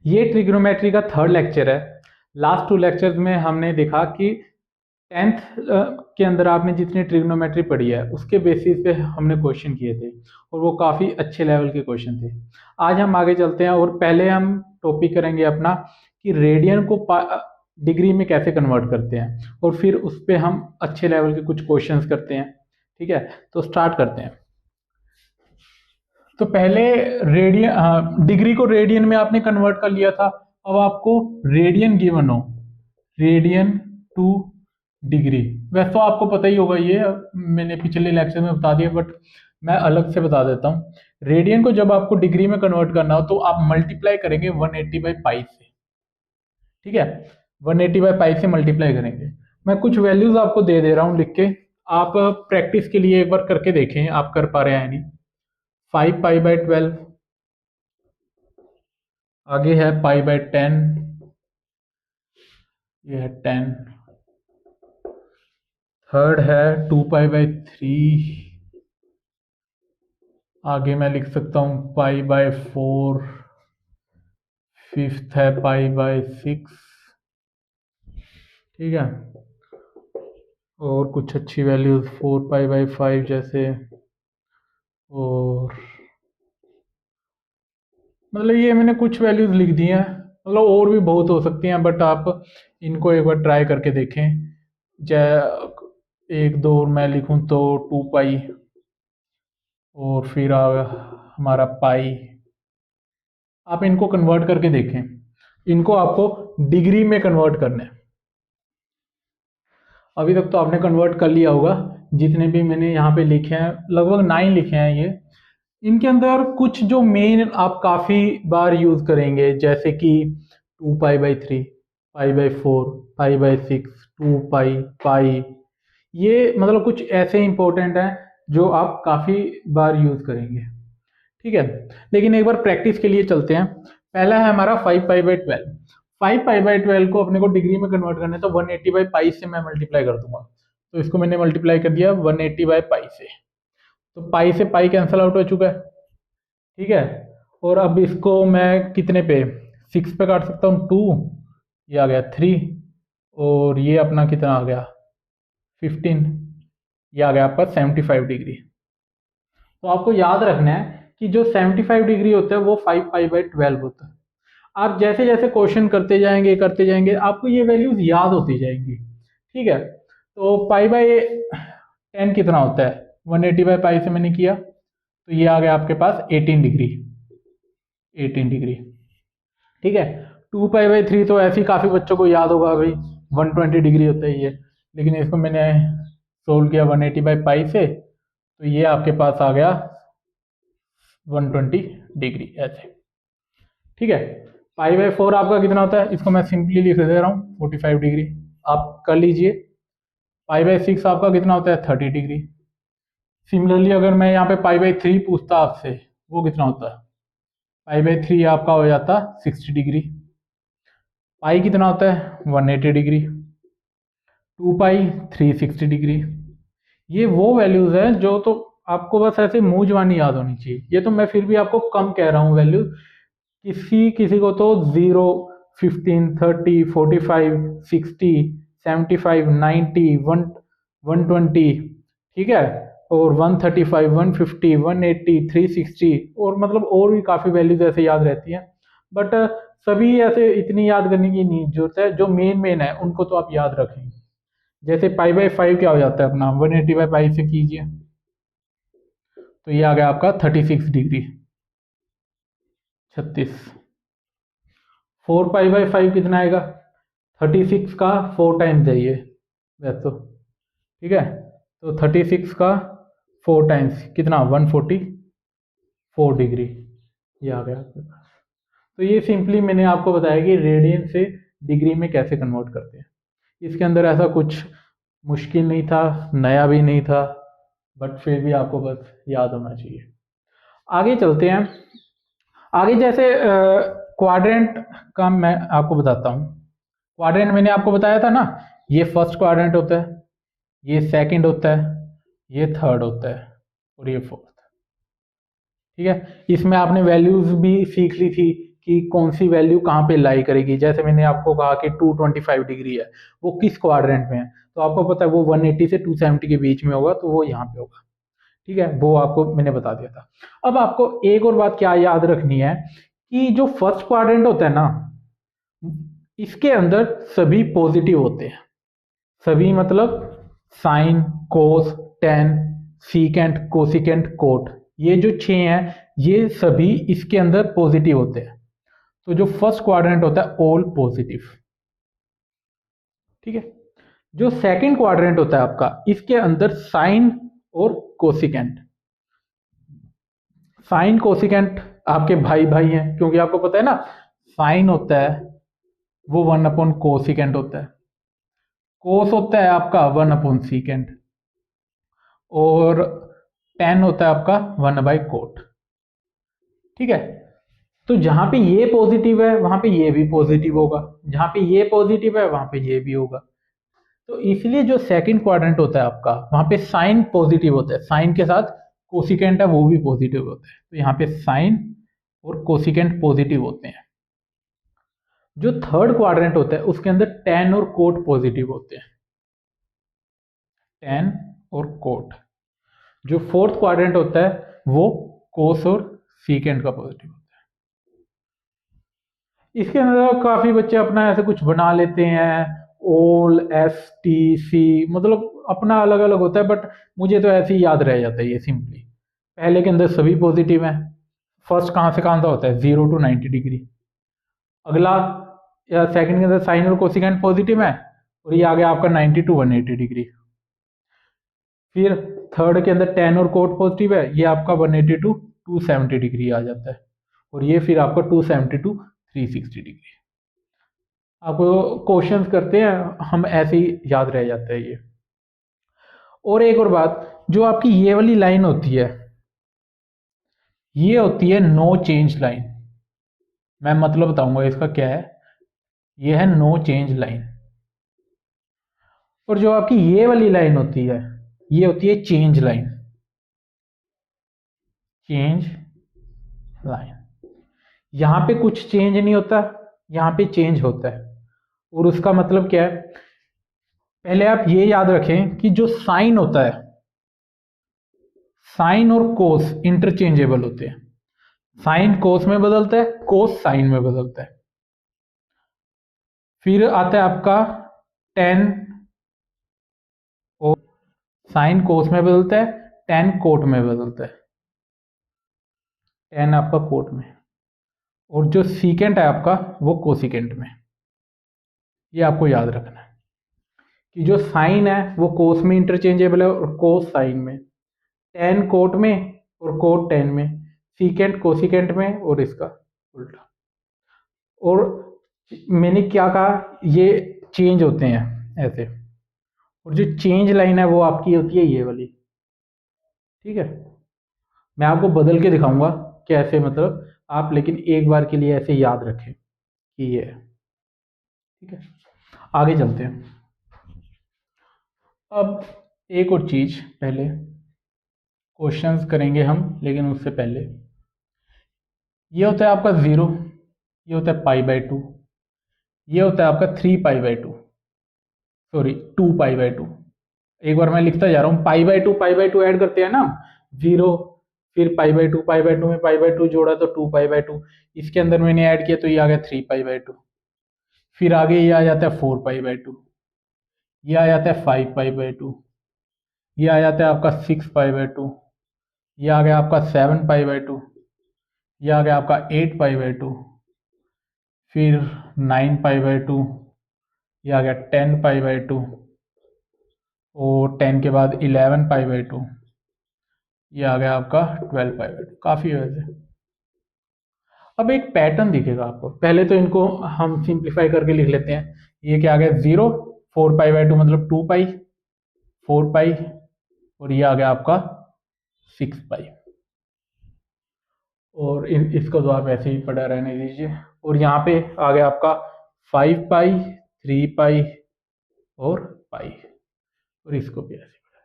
ये ट्रिग्नोमेट्री का third lecture है। लास्ट टू लेक्चर्स में हमने देखा कि टेंथ के अंदर आपने जितनी ट्रिग्नोमेट्री पढ़ी है उसके बेसिस पे हमने क्वेश्चन किए थे और वो काफ़ी अच्छे लेवल के क्वेश्चन थे। आज हम आगे चलते हैं और पहले हम टॉपिक करेंगे अपना कि रेडियन को डिग्री में कैसे कन्वर्ट करते हैं और फिर उस पर हम अच्छे लेवल के कुछ क्वेश्चंस करते हैं। ठीक है, तो स्टार्ट करते हैं। तो पहले रेडियन डिग्री को रेडियन में आपने कन्वर्ट कर लिया था। अब आपको रेडियन गिवन हो, रेडियन टू डिग्री, वैसे तो आपको पता ही होगा, ये मैंने पिछले लेक्चर में बता दिया बट मैं अलग से बता देता हूँ। रेडियन को जब आपको डिग्री में कन्वर्ट करना हो तो आप मल्टीप्लाई करेंगे 180 बाई पाई से। ठीक है, 180 बाई पाई से मल्टीप्लाई करेंगे। मैं कुछ वैल्यूज आपको दे रहा हूँ लिख के, आप प्रैक्टिस के लिए एक बार करके देखें आप कर पा रहे हैं नहीं। 5 पाई बाई 12, आगे है पाई बाई 10, ये है 10, थर्ड है 2 पाई बाई 3, आगे मैं लिख सकता हूँ पाई बाई 4, फिफ्थ है पाई बाई 6। ठीक है, और कुछ अच्छी वैल्यूज 4 पाई बाई 5 जैसे, और मतलब ये मैंने कुछ वैल्यूज लिख दी हैं, मतलब और भी बहुत हो सकती हैं बट आप इनको एक बार ट्राई करके देखें। एक दो और मैं लिखूं तो 2 पाई और फिर हमारा पाई, आप इनको कन्वर्ट करके देखें। इनको आपको डिग्री में कन्वर्ट करना है। अभी तक तो आपने कन्वर्ट कर लिया होगा, जितने भी मैंने यहाँ पे लिखे हैं लगभग 9 लिखे हैं ये। इनके अंदर कुछ जो मेन आप काफ़ी बार यूज़ करेंगे जैसे कि 2 pi by 3, pi by 4, pi by 6, 2 पाई, पाई, ये मतलब कुछ ऐसे इंपॉर्टेंट हैं जो आप काफ़ी बार यूज़ करेंगे। ठीक है, लेकिन एक बार प्रैक्टिस के लिए चलते हैं। पहला है हमारा 5 पाई बाई 12। 5 पाई बाई 12 को अपने को डिग्री में कन्वर्ट करना है तो 180 बाई पाई से मैं मल्टीप्लाई कर दूंगा। तो इसको मैंने मल्टीप्लाई कर दिया 180 बाई पाई से, तो पाई से पाई कैंसिल आउट हो चुका है। ठीक है, और अब इसको मैं कितने पे, 6 पे काट सकता हूँ, 2, ये आ गया 3, और ये अपना कितना आ गया 15, ये आ गया आपका 75 डिग्री। तो आपको याद रखना है कि जो 75 डिग्री होता है वो 5 पाई बाई 12 होता है। आप जैसे जैसे क्वेश्चन करते जाएंगे आपको ये वैल्यूज याद होती जाएंगी। ठीक है, तो पाई बाई 10 कितना होता है, 180 बाई पाई से मैंने किया तो ये आ गया आपके पास 18 डिग्री, 18 डिग्री। ठीक है, 2 पाई बाई 3 तो ऐसे ही काफ़ी बच्चों को याद होगा भाई, 120 डिग्री होता है ये, लेकिन इसको मैंने सोल्व किया 180 बाई पाई से तो ये आपके पास आ गया 120 डिग्री ऐसे। ठीक है, पाई बाई 4 आपका कितना होता है, इसको मैं सिंपली लिख दे रहा हूँ 45 डिग्री, आप कर लीजिए। पाई बाई 6 आपका कितना होता है 30 डिग्री। सिमिलरली अगर मैं यहाँ पे पाई बाई 3 पूछता आपसे, वो कितना होता है, पाई बाई 3 आपका हो जाता 60 डिग्री। पाई कितना होता है 180 डिग्री, 2 पाई 360 डिग्री। ये वो वैल्यूज हैं जो तो आपको बस ऐसे मुंह जवानी याद होनी चाहिए। ये तो मैं फिर भी आपको कम कह रहा हूँ वैल्यू, किसी किसी को तो 0, 15, 30, 45, 60, 75, 90, 120, ठीक है, और 135, 150, 180, 360, और मतलब और भी काफ़ी वैल्यूज ऐसे याद रहती हैं बट सभी ऐसे इतनी याद करने की नहीं जरूरत है। जो मेन मेन है उनको तो आप याद रखें। जैसे पाई बाई 5 क्या हो जाता है अपना, 180 बाई पाई से कीजिए तो ये आ गया आपका 36 डिग्री, 36। 4 पाई बाई 5 कितना आएगा, 36 का 4 टाइम्स है ये वैसे तो। ठीक है, तो 36 का 4 टाइम्स कितना, 144 डिग्री, ये आ गया आपके पास। तो ये सिंपली मैंने आपको बताया कि रेडियन से डिग्री में कैसे कन्वर्ट करते हैं। इसके अंदर ऐसा कुछ मुश्किल नहीं था, नया भी नहीं था, बट फिर भी आपको बस याद होना चाहिए। आगे चलते हैं। आगे जैसे क्वाड्रेंट का मैं आपको बताता हूँ। क्वाड्रेंट मैंने आपको बताया था ना, ये फर्स्ट क्वाड्रेंट होता है, ये सेकंड होता है, ये थर्ड होता है और ये फोर्थ। ठीक है, इसमें आपने वैल्यूज भी सीख ली थी कि कौन सी वैल्यू कहाँ पे लाई करेगी। जैसे मैंने आपको कहा कि 225 डिग्री है, वो किस क्वाड्रेंट में है, तो आपको पता है वो 180 से 270 के बीच में होगा, तो वो यहाँ पे होगा। ठीक है, वो आपको मैंने बता दिया था। अब आपको एक और बात क्या याद रखनी है कि जो फर्स्ट क्वाड्रेंट होता है ना, इसके अंदर सभी पॉजिटिव होते हैं। सभी मतलब साइन, कोस, टेन, सीकेंट, कोसिकेंट, कोट, ये जो 6 हैं ये सभी इसके अंदर पॉजिटिव होते हैं। तो जो फर्स्ट क्वाड्रेंट होता है ऑल पॉजिटिव। ठीक है, जो सेकंड क्वाड्रेंट होता है आपका, इसके अंदर साइन और कोसिकेंट। साइन कोसिकेंट आपके भाई भाई हैं, क्योंकि आपको पता है ना साइन होता है वो 1 अपॉन कोसिकेंट होता है, कोस होता है आपका 1 अपॉन सीकेंट, और टेन होता है आपका 1/कोट। ठीक है, तो जहां पे ये पॉजिटिव है वहां पे ये भी पॉजिटिव होगा, जहां पे ये पॉजिटिव है वहां पे ये भी होगा। तो इसलिए जो सेकंड क्वाड्रेंट होता है आपका, वहां पे साइन पॉजिटिव होता है, साइन के साथ कोसिकेंट है वो भी पॉजिटिव होता है, तो यहाँ पे साइन और कोसिकेंट पॉजिटिव होते हैं। जो थर्ड क्वाड्रेंट होता है उसके अंदर टेन और कोट पॉजिटिव होते हैं, टेन और कोट। जो फोर्थ क्वाड्रेंट होता है वो कोस और सीकेंट का पॉजिटिव होता है। इसके अंदर काफी बच्चे अपना ऐसे कुछ बना लेते हैं, ओल, एस, टी, सी, मतलब अपना अलग अलग होता है, बट मुझे तो ऐसे ही याद रह जाता है ये सिंपली। पहले के अंदर सभी पॉजिटिव है, फर्स्ट कहाँ से कहाँ होता है 0 to 90 डिग्री। अगला या सेकंड के अंदर साइन और कोसिकेंट पॉजिटिव है, और ये आ गया आपका 90 to 180 डिग्री। फिर थर्ड के अंदर टेन और कोट पॉजिटिव है, ये आपका 180 to 270 डिग्री आ जाता है, और ये फिर आपका 270 to 360 डिग्री। आपको क्वेश्चंस करते हैं हम ऐसे ही याद रह जाता है ये। और एक और बात, जो आपकी ये वाली लाइन होती है ये होती है नो चेंज लाइन। मैं मतलब बताऊंगा इसका क्या है, ये है नो चेंज लाइन। और जो आपकी ये वाली लाइन होती है ये होती है चेंज लाइन, चेंज लाइन। यहां पे कुछ चेंज नहीं होता, यहां पे चेंज होता है। और उसका मतलब क्या है, पहले आप ये याद रखें कि जो साइन होता है, साइन और कोस इंटरचेंजेबल होते हैं। साइन कोस में बदलता है, कोस साइन में बदलता है। फिर आता है आपका टेन, और साइन कोस में बदलता है, टेन कोट में बदलता है, टेन आपका कोट में, और जो सीकेंट है आपका वो कोसिकेंट में। ये आपको याद रखना है कि जो साइन है वो कोस में इंटरचेंजेबल है और कोस साइन में, टेन कोट में और कोट टेन में, सीकेंट कोसिकेंट में, और इसका उल्टा। और मैंने क्या कहा, ये चेंज होते हैं ऐसे, और जो चेंज लाइन है वो आपकी होती है ये वाली। ठीक है, मैं आपको बदल के दिखाऊंगा कैसे, मतलब आप लेकिन एक बार के लिए ऐसे याद रखें कि ये है। ठीक है, आगे चलते हैं। अब एक और चीज, पहले क्वेश्चंस करेंगे हम, लेकिन उससे पहले ये होता है आपका 0, ये होता है π/2, ये होता है आपका 3π/2, सॉरी 2π/2। एक बार मैं लिखता जा रहा हूँ, π/2 ऐड करते हैं ना, 0, फिर π/2 में π/2 जोड़ा तो 2π/2, इसके अंदर मैंने ऐड किया तो ये आ गया 3π/2। फिर आगे ये आ जाता है 4π/2, ये आ जाता है 5π/2, ये आ जाता है आपका 6π/2, ये आ गया आपका 7π/2, ये आ गया आपका 8π/2, फिर 9π/2, ये आ गया 10π/2, और 10 के बाद 11π/2, ये आ गया आपका 12π/2। काफ़ी है वैसे। अब एक पैटर्न दिखेगा आपको, पहले तो इनको हम सिंप्लीफाई करके लिख लेते हैं। ये क्या आ गया 0, 4π/2 मतलब 2π, 4π, और ये आ गया आपका 6π। और इसको तो आप ऐसे ही पढ़ा रहने दीजिए। और यहाँ पे आ गया आपका 5π, 3π और पाई, और इसको भी ऐसे पढ़ा।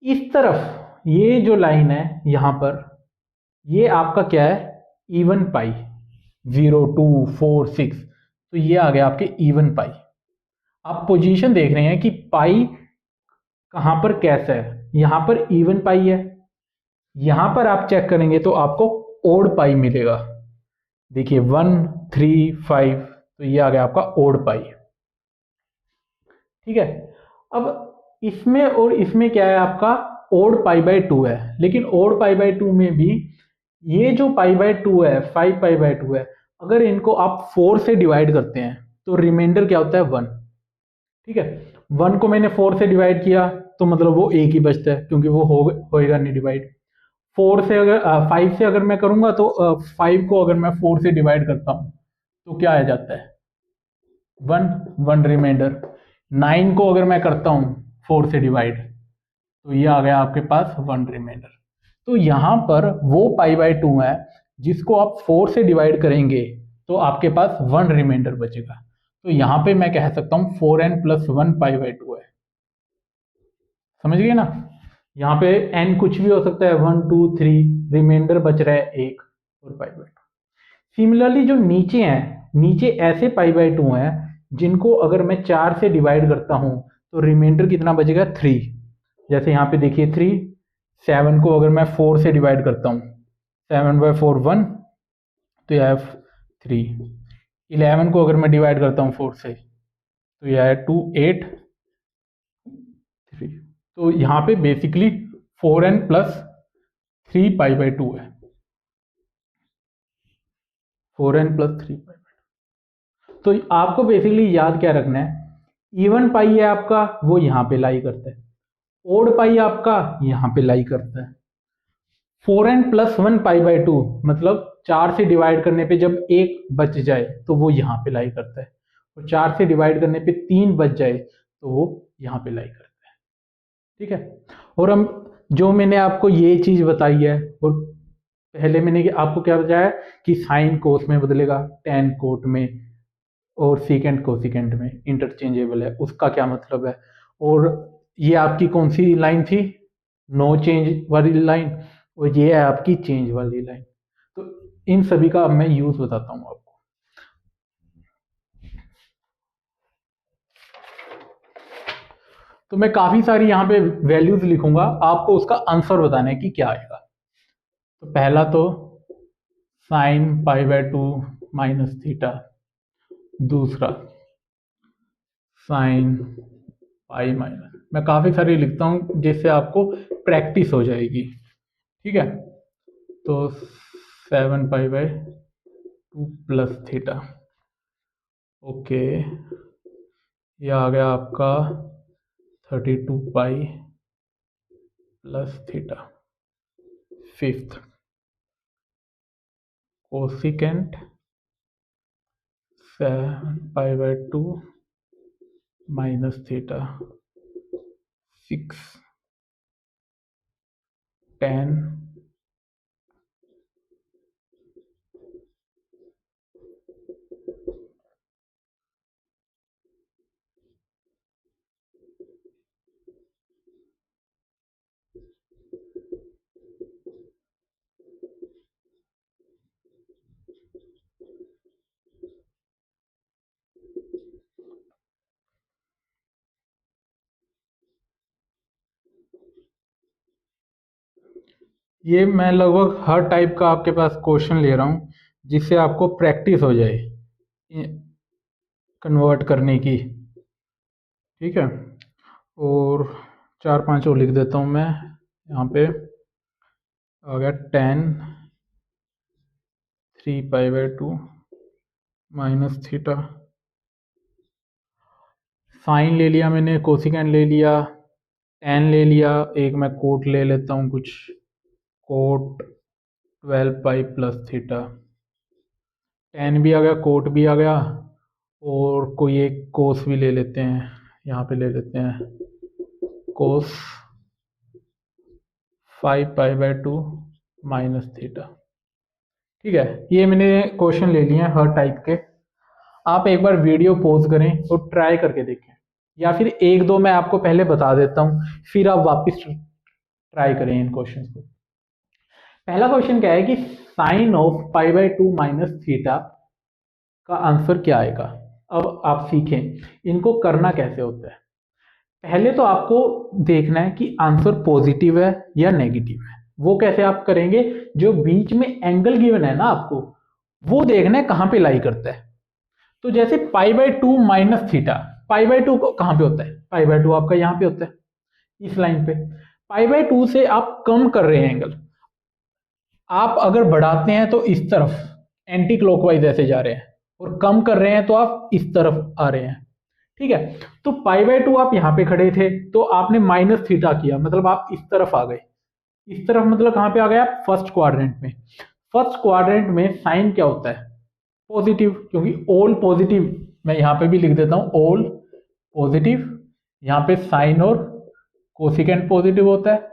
इस तरफ ये जो लाइन है यहाँ पर, ये आपका क्या है, इवन पाई, 0, 2, 4, 6, तो ये आ गया आपके इवन पाई। आप पोजीशन देख रहे हैं कि पाई कहां पर कैसा है, यहां पर इवन पाई है, यहां पर आप चेक करेंगे तो आपको ओड पाई मिलेगा। देखिए 1, 3, 5, तो ये आ गया आपका ओड पाई। ठीक है, अब इसमें और इसमें क्या है, आपका ओड पाई बाय 2 है, लेकिन ओड पाई बाय 2 में भी ये जो पाई बाय 2 है, 5 पाई बाय 2 है, अगर इनको आप 4 से डिवाइड करते हैं तो रिमाइंडर क्या होता है, 1। ठीक है, 1 को मैंने 4 से डिवाइड किया तो मतलब वो एक ही बचता है, क्योंकि वो होएगा नहीं डिवाइड। 4 से अगर 5 से अगर मैं करूंगा तो 5 को अगर मैं 4 से डिवाइड करता हूं तो क्या आ जाता है, 1 रिमाइंडर। 9 को अगर मैं करता हूं 4 से डिवाइड तो ये आ गया आपके पास 1 रिमाइंडर। तो यहां पर वो पाई बाय 2 है जिसको आप 4 से डिवाइड करेंगे तो आपके पास 1 रिमाइंडर बचेगा। तो यहां पे मैं कह सकता हूं 4n+1 पाई बाय 2 है। समझ गए ना, यहाँ पे n कुछ भी हो सकता है, 1, 2, 3, रिमाइंडर बच रहा है 1 और पाई बाय 2। सिमिलरली जो नीचे हैं, नीचे ऐसे पाई बाय 2 हैं जिनको अगर मैं 4 से डिवाइड करता हूं तो रिमाइंडर कितना बचेगा, 3। जैसे यहाँ पे देखिए 3, 7 को अगर मैं 4 से डिवाइड करता हूँ, 7/4 1, तो यह है 3। 11 को अगर मैं डिवाइड करता हूँ 4 से तो यह है 2, 8, 3। तो यहाँ पे बेसिकली 4n+3 पाई बाय 2 है, 4n+3 पाई। तो आपको बेसिकली याद क्या रखना है, इवन पाई है आपका वो यहाँ पे लाई करता है, ओड पाई आपका यहाँ पे लाई करता है। 4n+1 पाई बाय 2 मतलब 4 से डिवाइड करने पे जब 1 बच जाए तो वो यहाँ पे लाई करता है, और 4 से डिवाइड करने पे 3 बच जाए तो वो यहाँ पे लाई करता है। ठीक है, और हम जो मैंने आपको ये चीज बताई है, और पहले मैंने आपको क्या बताया कि साइन कोस में बदलेगा, टेन कोट में, और सीकेंट कोसिकेंट में इंटरचेंजेबल है, उसका क्या मतलब है। और ये आपकी कौन सी लाइन थी, नो चेंज वाली लाइन, और ये है आपकी चेंज वाली लाइन। तो इन सभी का अब मैं यूज बताता हूं आपको। तो मैं काफी सारी यहाँ पे वैल्यूज लिखूंगा, आपको उसका आंसर बताना है कि क्या आएगा। तो पहला तो sine pi by 2 minus theta, दूसरा साइन पाई माइनस, मैं काफी सारी लिखता हूं जिससे आपको प्रैक्टिस हो जाएगी। ठीक है, तो 7 pi by 2 plus theta, okay, ये आ गया आपका 32 pi plus theta. Fifth cosecant 7 pi by 2 minus theta, 6 tan ये मैं लगभग हर टाइप का आपके पास क्वेश्चन ले रहा हूँ जिससे आपको प्रैक्टिस हो जाए कन्वर्ट करने की। ठीक है, और 4-5 और लिख देता हूँ मैं यहाँ पे। आ गया tan 3 pi by 2 minus theta, sine ले लिया मैंने, कोसिकेंट ले लिया, tan ले लिया, एक मैं कोट ले लेता हूँ कुछ, cot 12 pi plus theta, tan भी आ गया, कोट भी आ गया, और कोई एक कोस भी ले लेते हैं, यहाँ पे ले लेते हैं कोस 5 पाई बाय 2 माइनस थीटा। ठीक है, ये मैंने क्वेश्चन ले लिए हैं हर टाइप के। आप एक बार वीडियो पॉज करें और ट्राई करके देखें, या फिर एक दो मैं आपको पहले बता देता हूँ, फिर आप वापस ट्राई करें इन क्वेश्चंस को। पहला क्वेश्चन क्या है कि sine of pi by 2 minus theta का आंसर क्या आएगा। अब आप सीखें इनको करना कैसे होता है। पहले तो आपको देखना है कि आंसर पॉजिटिव है या नेगेटिव है। वो कैसे आप करेंगे, जो बीच में एंगल गिवन है ना आपको, वो देखना है कहां पे लाई करता है। तो जैसे पाई by 2 minus theta, pi by 2 कहां पे होता है, पाई बाय 2 आपका यहां पे होता है, इस लाइन पे। पाई बाय 2 से आप कम कर रहे हैं एंगल, आप अगर बढ़ाते हैं तो इस तरफ एंटी क्लॉकवाइज ऐसे जा रहे हैं, और कम कर रहे हैं तो आप इस तरफ आ रहे हैं। ठीक है, तो पाई बाय 2 आप यहां पे खड़े थे तो आपने माइनस थीटा किया, मतलब आप इस तरफ आ गए। इस तरफ मतलब कहां पे आ गए आप, फर्स्ट क्वाड्रेंट में। फर्स्ट क्वाड्रेंट में साइन क्या होता है, पॉजिटिव, क्योंकि ऑल पॉजिटिव, मैं यहां पे भी लिख देता हूं ऑल पॉजिटिव। यहां पे साइन और कोसिकेंट पॉजिटिव होता है,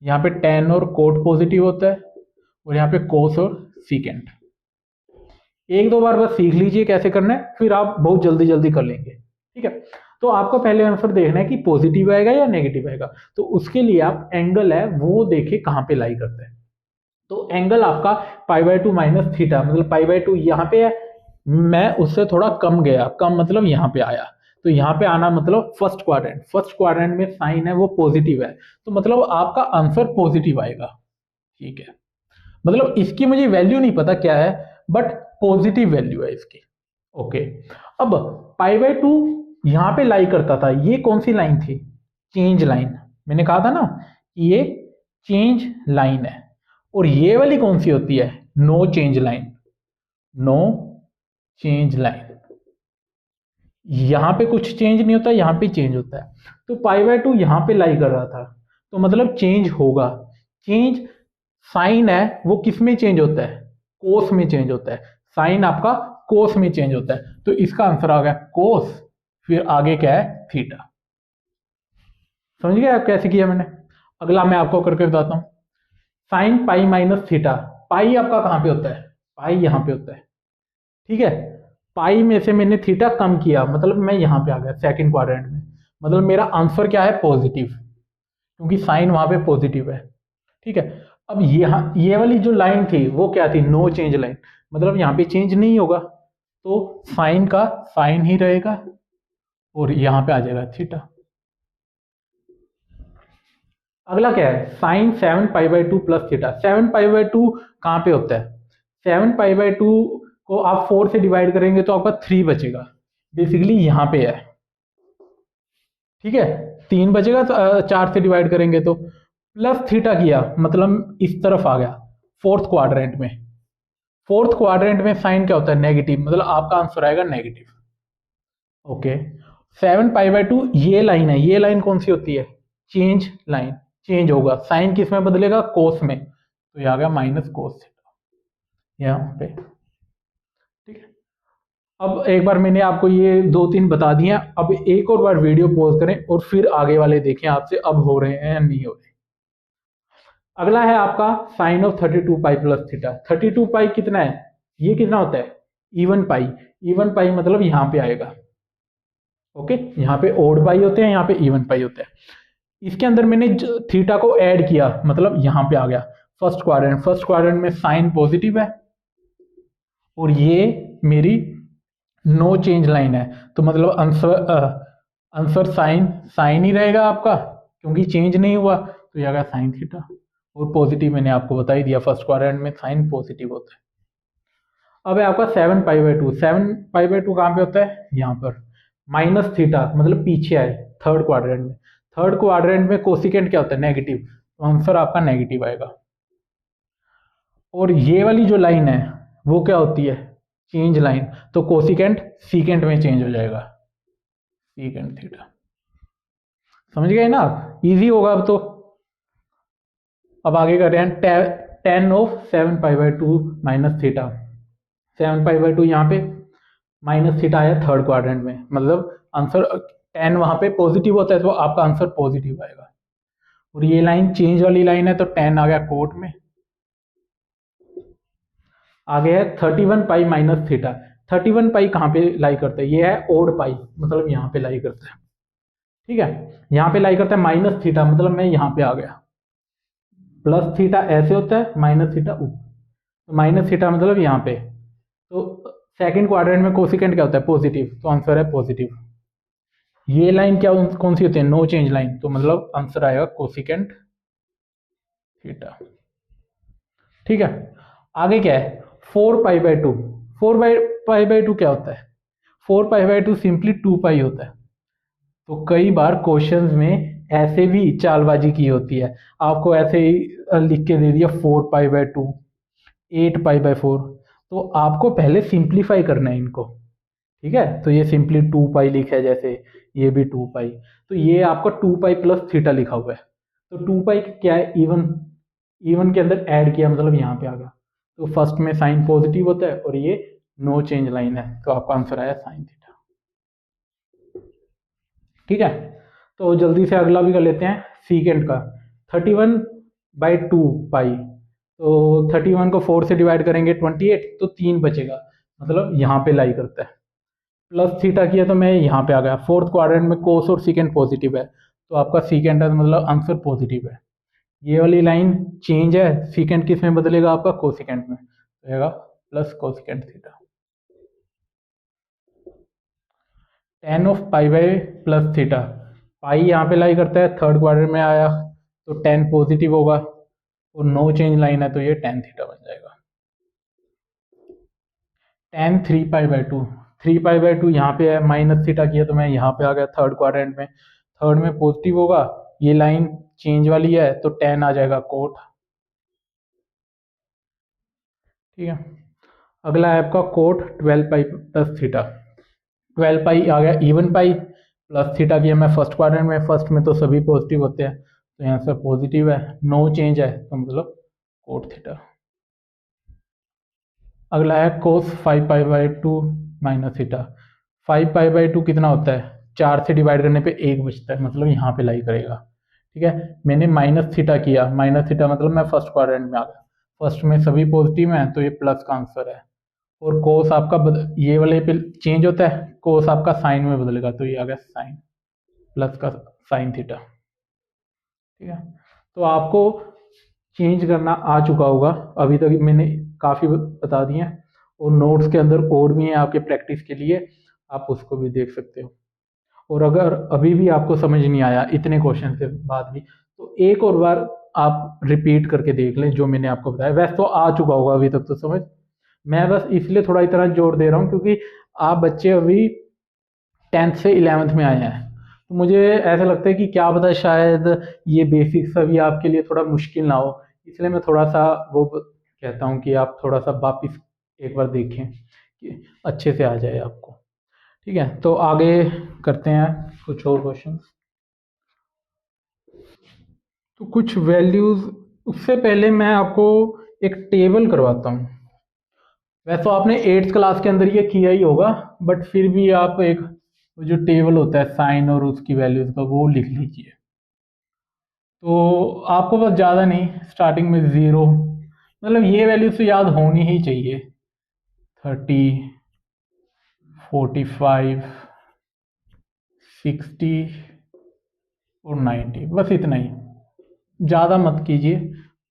यहाँ पे टेन और कोट पॉजिटिव होता है, और यहाँ पे कोस और सीकेंट। एक दो बार बस सीख लीजिए कैसे करना है, फिर आप बहुत जल्दी जल्दी कर लेंगे। ठीक है, तो आपको पहले आंसर देखना है कि पॉजिटिव आएगा या नेगेटिव आएगा। तो उसके लिए आप एंगल है वो देखे कहां पे लाई करता है। तो एंगल आपका पाई बाय 2 माइनस थीटा, मतलब पाई बाय 2 यहाँ पे है, मैं उससे थोड़ा कम गया, कम मतलब यहाँ पे आया। तो यहाँ पे आना मतलब फर्स्ट क्वाड्रेंट, फर्स्ट क्वाड्रेंट में साइन है वो पॉजिटिव है, तो मतलब आपका आंसर पॉजिटिव आएगा। ठीक है, मतलब इसकी मुझे वैल्यू नहीं पता क्या है, बट पॉजिटिव वैल्यू है इसकी। ओके, अब पाई बाय 2 यहां पे लाई करता था, ये कौन सी लाइन थी, चेंज लाइन। मैंने कहा था ना कि ये चेंज लाइन है, और ये वाली कौन सी होती है, no change line. No change line, यहां पे कुछ चेंज नहीं होता, यहां पे चेंज होता है। तो पाई बाय 2 यहां पे लाई कर रहा था, तो मतलब चेंज होगा। चेंज साइन है वो किस में चेंज होता है, कोस में चेंज होता है। साइन आपका कोस में चेंज होता है, तो इसका आंसर आ गया कोस, फिर आगे क्या है थीटा। समझ गए आप कैसे किया मैंने। अगला मैं आपको करके बताता हूं, साइन पाई माइनस थीटा। पाई आपका कहां पे होता है, पाई यहां पे होता है। ठीक है, पाई में से मैंने थीटा कम किया, मतलब मैं यहां पे आ गया सेकंड क्वाड्रेंट में, मतलब मेरा आंसर क्या है पॉजिटिव, क्योंकि साइन वहां पे पॉजिटिव है। ठीक है, अब ये वाली जो लाइन थी वो क्या थी, नो चेंज लाइन, मतलब यहाँ पे चेंज नहीं होगा, तो साइन का साइन ही रहेगा, और यहां पे आ जाएगा थीटा। अगला क्या है, sine 7 pi by 2 plus theta. 7 pi by 2 कहां पे होता है, 7 पाई बाय 2 को आप 4 से डिवाइड करेंगे तो आपका 3 बचेगा, बेसिकली यहां पे है। ठीक है, 3 बचेगा, तो 4 से डिवाइड करेंगे तो प्लस थीटा किया, मतलब इस तरफ आ गया फोर्थ क्वाड्रेंट में। फोर्थ क्वाड्रेंट में साइन क्या होता है, नेगेटिव, मतलब आपका आंसर आएगा नेगेटिव। ओके, 7 पाई बाय 2 ये लाइन है, ये लाइन कौन सी होती है, चेंज लाइन। चेंज होगा, साइन किस में बदलेगा, कोस में, तो ये आ गया माइनस कोस थीटा यहाँ पे। ठीक है, अब एक बार मैंने आपको ये दो तीन बता दिए, अब एक और बार वीडियो पॉज करें और फिर आगे वाले देखें आपसे अब हो रहे हैं या नहीं हो रहे। अगला है आपका sine of 32 pi plus theta. 32 pi कितना है, ये कितना होता है, इवन पाई। इवन पाई मतलब यहां पे आएगा। ओके, यहाँ पे ओड पाई होते हैं, यहाँ पे इवन पाई होते हैं। इसके अंदर मैंने थीटा को ऐड किया, मतलब यहां पे आ गया फर्स्ट क्वाड्रेंट। फर्स्ट क्वाड्रेंट में साइन पॉजिटिव है, और ये मेरी नो चेंज लाइन है, तो मतलब आंसर साइन साइन ही रहेगा आपका, क्योंकि चेंज नहीं हुआ, तो ये आ गया साइन थीटा। और पॉजिटिव मैंने आपको बता ही दिया, फर्स्ट क्वाड्रेंट में साइन पॉजिटिव होता है। अब है आपका 7 पाई बाय 2। 7 पाई बाय 2 कहां पे होता है, यहां पर। माइनस थीटा मतलब पीछे आए, थर्ड क्वाड्रेंट में। थर्ड क्वाड्रेंट में कोसिकेंट क्या होता है, नेगेटिव, तो आंसर आपका नेगेटिव आएगा। और ये वाली जो लाइन है वो क्या होती है, चेंज लाइन, तो कोसिकेंट सीकेंट में चेंज हो जाएगा, सीकेंट थीटा। समझ गए ना आप, इजी होगा अब तो। अब आगे कर रहे हैं ten of 7 pi by 2 minus theta. 7 pi by 2 यहाँ पे, माइनस थीटा आया थर्ड क्वाड्रेंट में, मतलब आंसर टेन वहां पे पॉजिटिव होता है, तो आपका आंसर पॉजिटिव आएगा। और ये लाइन चेंज वाली लाइन है, तो टेन आ गया कोट में। आगे है 31 पाई माइनस थीटा। 31 पाई कहाँ पे लाई करता है, ये है ओड पाई, मतलब यहाँ पे लाई करता है। ठीक है, यहाँ पे लाई करता है माइनस थीटा, मतलब मैं यहाँ पे आ गया। प्लस थीटा ऐसे होता है, माइनस थीटा ऊपर, तो माइनस थीटा मतलब यहाँ पे। तो सेकंड क्वाड्रेंट में कोसिकेंट क्या होता है, पॉजिटिव, तो आंसर है पॉजिटिव। ये लाइन क्या कौन सी होती है, नो चेंज लाइन, तो मतलब आंसर आएगा कोसिकेंट थीटा। ठीक है, आगे क्या है, 4 पाई बाय 2। 4 पाई बाय 2 क्या होता है, 4 पाई बाय 2 सिंपली 2 पाई होता है। तो कई बार क्वेश्चंस में ऐसे भी चालबाजी की होती है, आपको ऐसे ही लिख के दे दिया 4 पाई बाय 2, 8 पाई बाय 4, तो आपको पहले सिंप्लीफाई करना है इनको। ठीक है, तो ये सिंपली 2 पाई लिखा है, जैसे ये भी 2 पाई, तो ये आपका 2 पाई प्लस थीटा लिखा हुआ है। तो 2 पाई क्या है, इवन, इवन के अंदर ऐड किया मतलब यहाँ पे आ गया, तो फर्स्ट में साइन पॉजिटिव होता है और ये नो चेंज लाइन है, तो आपका आंसर आया साइन थीटा। ठीक है, तो जल्दी से अगला भी कर लेते हैं, सीकेंट का। 31/2 पाई, तो 31 को 4 से डिवाइड करेंगे 28, तो 3 बचेगा, मतलब यहाँ पे लाई करता है। प्लस थीटा किया तो मैं यहाँ पे आ गया, फोर्थ क्वाड्रेंट में कोस और सीकेंट पॉजिटिव है, तो आपका सीकेंट है, मतलब आंसर पॉजिटिव है। ये वाली लाइन चेंज है, सीकेंट किस में बदलेगा आपका, कोसिकेंट में, तो रहेगा plus cosecant theta. 10 of pi by plus theta, pi यहाँ पे लाई करता है, थर्ड क्वाड्रेंट में आया, तो 10 पॉजिटिव होगा, और नो चेंज लाइन है, तो ये 10 थीटा बन जाएगा। 10 3 पाई बाय 2, 3 पाई बाय 2 यहाँ पे है, माइनस थीटा किया तो मैं यहाँ पे आ गया थर्ड क्वाड्रेंट में, थर्ड में पॉजिटिव होगा, ये लाइन चेंज वाली है, तो 10 आ जाएगा कोट। ठीक है, अगला है आपका कोट 12 पाई प्लस थीटा। 12 पाई आ गया इवन पाई, प्लस थीटा किया मैं फर्स्ट क्वाड्रेंट में, फर्स्ट में तो सभी पॉजिटिव होते हैं, तो यहाँ से पॉजिटिव है, नो चेंज है, तो मतलब कोट थीटा। अगला है कोस 5 पाई by 2 minus theta. 5 pi by 2 कितना होता है, 4 से डिवाइड करने पे 1 बचता है, मतलब यहाँ पे लाई करेगा। ठीक है, मैंने माइनस थीटा किया, माइनस थीटा मतलब मैं फर्स्ट क्वाड्रेंट में आ गया, फर्स्ट में सभी पॉजिटिव हैं, तो ये प्लस का आंसर है। और कोस आपका ये वाले पे चेंज होता है, कोस आपका साइन में बदलेगा, तो ये आ गया साइन, प्लस का साइन थीटा। ठीक है, तो आपको चेंज करना आ चुका होगा, अभी तक मैंने काफ़ी बता दिए हैं, और नोट्स के अंदर और भी हैं आपके प्रैक्टिस के लिए, आप उसको भी देख सकते हो। और अगर अभी भी आपको समझ नहीं आया इतने क्वेश्चन के बाद भी, तो एक और बार आप रिपीट करके देख लें जो मैंने आपको बताया, वैसे तो आ चुका होगा अभी तक तो समझ, मैं बस इसलिए थोड़ा इतना जोर दे रहा हूँ क्योंकि आप बच्चे अभी 10th से 11th में आए हैं, तो मुझे ऐसा लगता है कि क्या पता शायद ये बेसिक्स अभी आपके लिए थोड़ा मुश्किल ना हो, इसलिए मैं थोड़ा सा वो कहता हूँ कि आप थोड़ा सा वापिस एक बार देखें कि अच्छे से आ जाए आपको। ठीक है, तो आगे करते हैं कुछ और क्वेश्चन। तो कुछ वैल्यूज, उससे पहले मैं आपको एक टेबल करवाता हूँ। वैसे तो आपने 8th क्लास के अंदर ये किया ही होगा, बट फिर भी आप एक जो टेबल होता है साइन और उसकी वैल्यूज का, वो लिख लीजिए। तो आपको बस ज़्यादा नहीं, स्टार्टिंग में 0, मतलब ये वैल्यूज तो याद होनी ही चाहिए, 30, 45, 60 और 90, बस इतना ही, ज़्यादा मत कीजिए।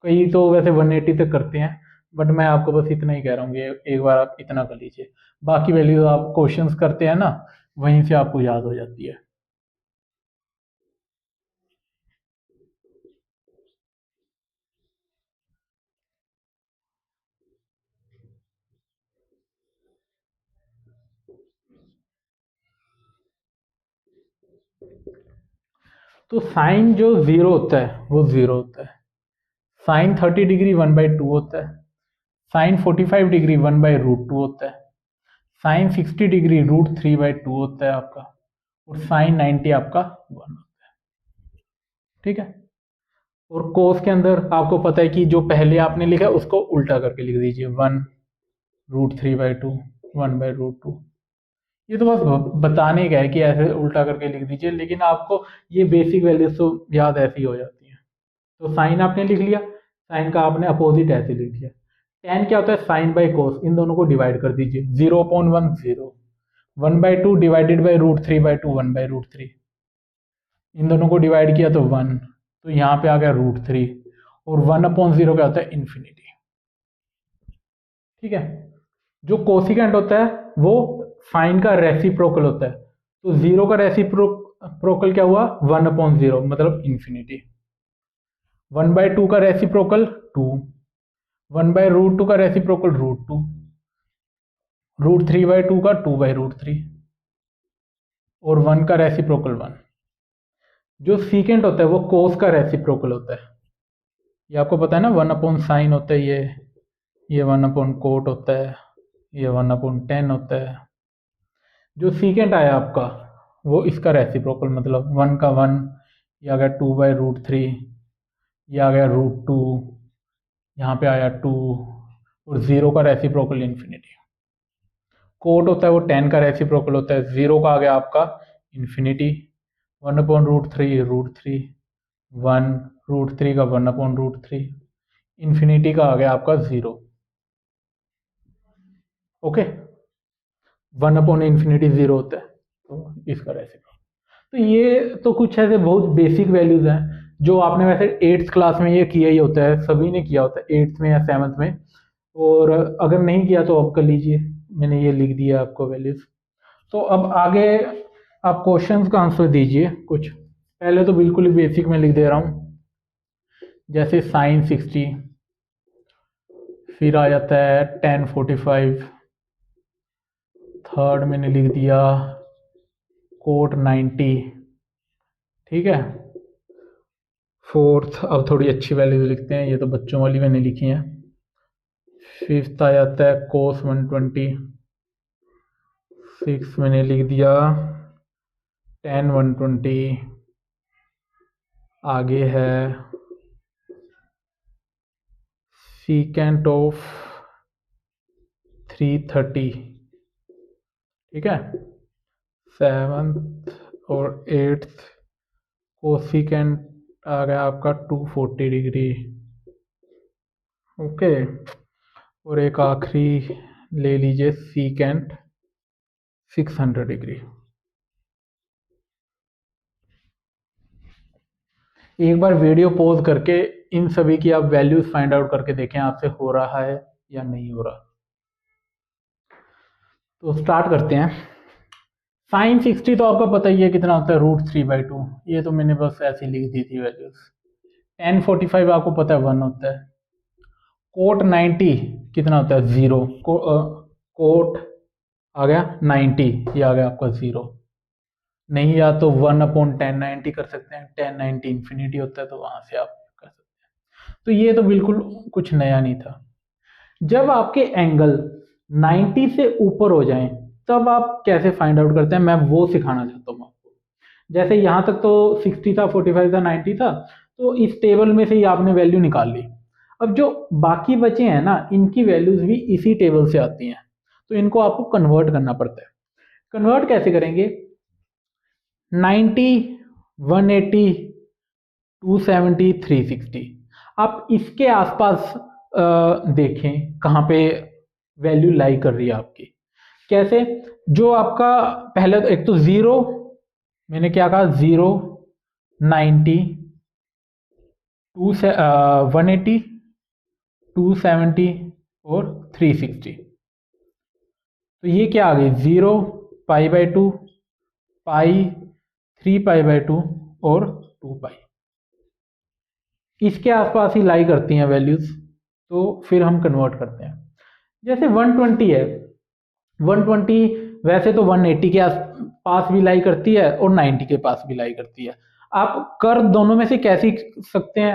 कई तो वैसे 180 तक करते हैं, बट मैं आपको बस इतना ही कह रहा हूँ कि एक बार आप इतना कर लीजिए, बाकी वैल्यूज आप क्वेश्चंस करते हैं ना, वहीं से आपको याद हो जाती है। तो साइन जो 0 होता है वो 0 होता है, साइन 30 डिग्री 1/2 होता है, साइन 45 डिग्री 1/√2 होता है, साइन 60 डिग्री √3/2 होता है आपका, और साइन 90 आपका 1 होता है। ठीक है, और कोस के अंदर आपको पता है कि जो पहले आपने लिखा है उसको उल्टा करके लिख दीजिए, 1√3/2, 1/√2। ये तो बस बताने का है कि ऐसे उल्टा करके लिख दीजिए, लेकिन आपको ये बेसिक वैल्यूज तो याद ऐसी हो जाती है। तो साइन आपने लिख लिया, साइन का आपने अपोजिट ऐसे लिख दिया। टेन क्या होता है, साइन बाई कोस, इन दोनों को डिवाइड कर दीजिए, 0/1 0, 1/2 डिवाइडेड बाई √3/2 1/√3, इन दोनों को डिवाइड किया तो 1, तो यहाँ पे आ गया √3, और 1/0 क्या होता है, इन्फिनिटी। ठीक है, जो कोसिकेंट होता है वो साइन का रेसिप्रोकल होता है, तो 0 का रेसिप्रोकल क्या हुआ, 1/0 मतलब इन्फिनिटी। 1/2 का रेसिप्रोकल 2, 1/√2 का रेसिप्रोकल √2, √3/2 का 2/√3, और 1 का रेसिप्रोकल 1। जो सीकेंट होता है वो कोस का रेसिप्रोकल होता है, ये आपको पता है ना, 1/sin होता है ये 1/कोट होता है, ये 1/10 होता है। जो सीकेंट आया आपका वो इसका रेसिप्रोकल, मतलब 1 का 1, ये आ गया 2/√3, ये आ गया √2, यहाँ पे आया 2, और 0 का रेसिप्रोकल इन्फिनिटी। कोट होता है वो 10 का रेसिप्रोकल होता है, 0 का आ गया आपका इन्फिनिटी, 1/√3 √3, 1 √3 का 1/√3, इन्फिनिटी का आ गया आपका 0। ओके, 1/इन्फिनिटी 0 होता है, तो इसका रेसिप्रोकल। तो ये तो कुछ ऐसे बहुत बेसिक वैल्यूज हैं जो आपने वैसे 8th क्लास में ये किया ही होता है, सभी ने किया होता है 8th में या 7th में, और अगर नहीं किया तो अब कर लीजिए, मैंने ये लिख दिया आपको वैल्यूज। तो अब आगे आप क्वेश्चंस का आंसर दीजिए कुछ। पहले तो बिल्कुल ही बेसिक में लिख दे रहा हूँ, जैसे sin 60, फिर आ जाता है tan 45, थर्ड मैंने लिख दिया cot 90। ठीक है, फोर्थ अब थोड़ी अच्छी वैल्यूज लिखते हैं, ये तो बच्चों वाली मैंने लिखी हैं। फिफ्थ आ जाता है cos 120, सिक्स मैंने लिख दिया tan 120, आगे है secant ऑफ 330। ठीक है, सेवन्थ और एट्थ कोसिकेंट आ गया आपका 240 डिग्री। ओके, और एक आखिरी ले लीजिए सीकेंट 600 डिग्री। एक बार वीडियो पॉज करके इन सभी की आप वैल्यूज फाइंड आउट करके देखें आपसे हो रहा है या नहीं हो रहा। तो स्टार्ट करते हैं। साइन 60 तो आपको पता ही है कितना होता है, √3/2, ये तो मैंने बस ऐसे ही लिख दी थी वैल्यूज। tan 45 आपको पता है 1 होता है। कोट 90 कितना होता है, 0। कोट आ गया 90, ये आ गया आपका 0। नहीं या तो 1/1090 कर सकते हैं, 1090 इन्फिनिटी होता है, तो वहां से आप कर सकते हैं। तो ये तो बिल्कुल कुछ नया नहीं था। जब आपके एंगल 90 से ऊपर हो जाएं तब आप कैसे फाइंड आउट करते हैं, मैं वो सिखाना चाहता हूँ आपको। जैसे यहाँ तक तो 60 था, 45 था, 90 था, तो इस टेबल में से ही आपने वैल्यू निकाल ली। अब जो बाकी बचे हैं ना, इनकी वैल्यूज भी इसी टेबल से आती हैं, तो इनको आपको कन्वर्ट करना पड़ता है। कन्वर्ट कैसे करेंगे, 90, 180, 270, 360, आप इसके आसपास देखें कहाँ पे वैल्यू लाई कर रही है आपकी। कैसे, जो आपका पहले तो एक तो 0, मैंने क्या कहा, 0, 90, 180, 270 और 360। तो ये क्या आ गई, 0, π/2, पाई, 3π/2 और 2π, इसके आसपास ही लाई करती हैं वैल्यूज। तो फिर हम कन्वर्ट करते हैं। जैसे 120 है, 120 वैसे तो 180 के आस पास भी लाई करती है और 90 के पास भी लाई करती है। आप कर दोनों में से कैसे सकते हैं,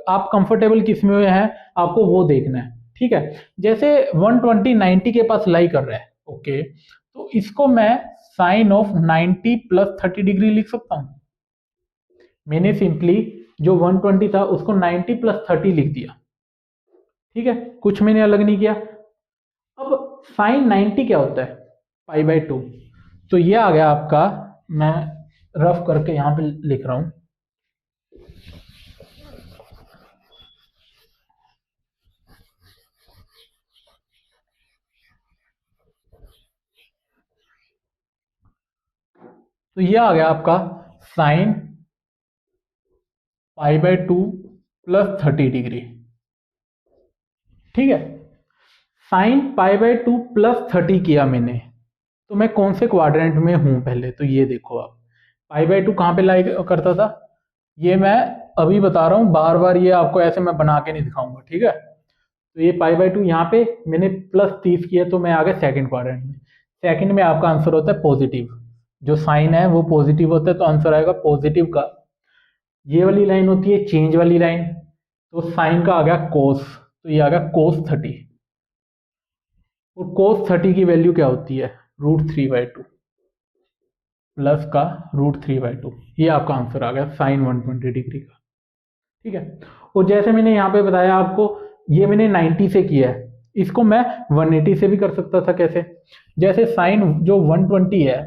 आप कंफर्टेबल किस में हैं आपको वो देखना है। ठीक है, जैसे 120 90 के पास लाई कर रहा है, ओके, तो इसको मैं साइन ऑफ 90 + 30 डिग्री लिख सकता हूं। मैंने सिंपली जो 120 था उसको 90 + 30 लिख दिया। ठीक है, कुछ मैंने अलग नहीं किया। अब साइन 90 क्या होता है, π/2, तो ये आ गया आपका, मैं रफ करके यहां पे लिख रहा हूं, तो ये आ गया आपका साइन π/2 प्लस 30 डिग्री। ठीक है, साइन π/2 प्लस 30 किया मैंने, तो मैं कौन से क्वाड्रेंट में हूं पहले तो ये देखो आप। π/2 कहाँ पे लाई करता था, ये मैं अभी बता रहा हूँ, बार बार ये आपको ऐसे मैं बना के नहीं दिखाऊंगा। ठीक है, तो ये π/2 यहाँ पे मैंने प्लस 30 किया, तो मैं आ गया सेकंड क्वाड्रेंट में। सेकंड में आपका आंसर होता है पॉजिटिव, जो साइन है वो पॉजिटिव होता है, तो आंसर आएगा पॉजिटिव का। ये वाली लाइन होती है चेंज वाली लाइन, तो साइन का आ गया कोस, तो ये आ गया कोस 30। और कोस 30 की वैल्यू क्या होती है, √3/2 प्लस का √3/2। ये आपका आंसर आ गया साइन 120 डिग्री का। ठीक है, और जैसे मैंने यहाँ पे बताया आपको, ये मैंने 90 से किया है, इसको मैं 180 से भी कर सकता था। कैसे, जैसे साइन जो 120 है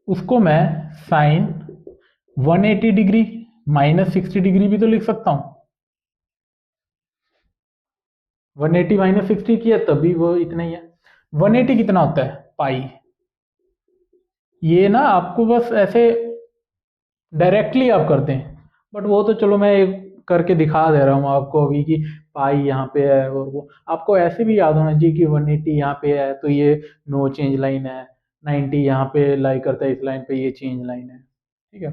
उसको मैं साइन 180 डिग्री -60 डिग्री भी तो लिख सकता हूं। 180 -60 किया तभी वो इतना ही है। 180 कितना होता है, पाई। ये ना आपको बस ऐसे डायरेक्टली आप करते हैं, बट वो तो चलो मैं एक करके दिखा दे रहा हूँ आपको अभी कि पाई यहाँ पे है, और वो आपको ऐसे भी याद होना चाहिए कि 180 यहाँ पे है तो ये नो चेंज लाइन है, 90 यहाँ पे लाई करता है इस लाइन पे, ये चेंज लाइन है। ठीक है,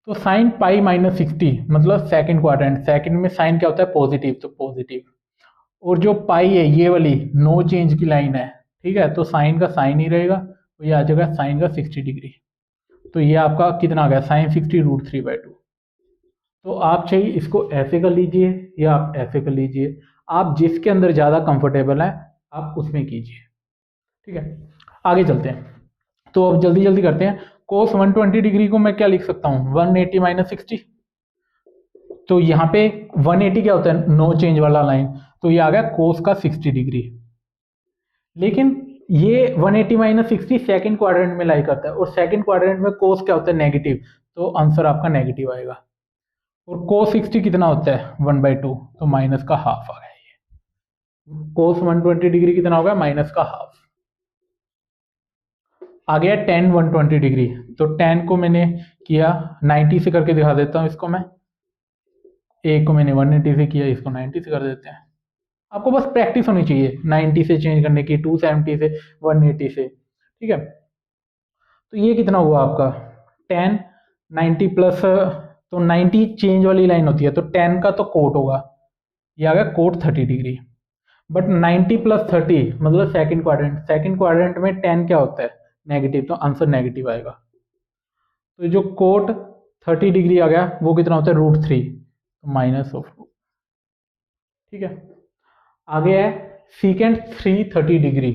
तो साइन पाई -60 मतलब सेकंड क्वाड्रेंट, सेकंड में साइन क्या होता है, पॉजिटिव, तो पॉजिटिव। और जो पाई है ये वाली नो चेंज की लाइन है, ठीक है, तो साइन का साइन ही रहेगा, तो ये आ जाएगा साइन का 60 डिग्री। तो ये आपका कितना आ गया, साइन 60 √3/2। तो आप चाहिए इसको ऐसे कर लीजिए या आप ऐसे कर लीजिए, आप जिसके अंदर ज़्यादा कंफर्टेबल है आप उसमें कीजिए। ठीक है, आगे चलते हैं, तो अब जल्दी जल्दी करते हैं। कोस 120 डिग्री को मैं क्या लिख सकता हूँ, 180 -60। तो यहाँ पे 180 क्या होता है, नो चेंज वाला लाइन, तो ये आ गया कोस का 60 डिग्री। लेकिन ये 180 -60 सेकंड क्वाड्रेंट में लाई करता है, और सेकंड क्वाड्रेंट में कोस क्या होता है, नेगेटिव, तो आंसर आपका नेगेटिव आएगा। और कोस 60 कितना होता है, 1/2, तो माइनस का हाफ आ गया। ये कोस 120 डिग्री कितना होगा, माइनस का हाफ। आ गया tan 120 डिग्री, तो tan को मैंने किया 90 से करके दिखा देता हूँ इसको मैं। एक को मैंने 180 से किया, इसको 90 से कर देते हैं। आपको बस प्रैक्टिस होनी चाहिए 90 से चेंज करने की, 270 से, 180 से। ठीक है, तो ये कितना हुआ आपका, tan 90 प्लस, तो 90 चेंज वाली लाइन होती है, तो tan का तो कोट होगा, ये आ गया कोट 30 डिग्री। बट 90 प्लस 30 मतलब सेकंड क्वाड्रेंट, सेकंड क्वाड्रेंट में tan क्या होता है, नेगेटिव, तो आंसर नेगेटिव आएगा। तो जो कोट 30 डिग्री आ गया वो कितना होता है, √3, तो माइनस ऑफ। ठीक है, आगे है सीकेंट 330 डिग्री,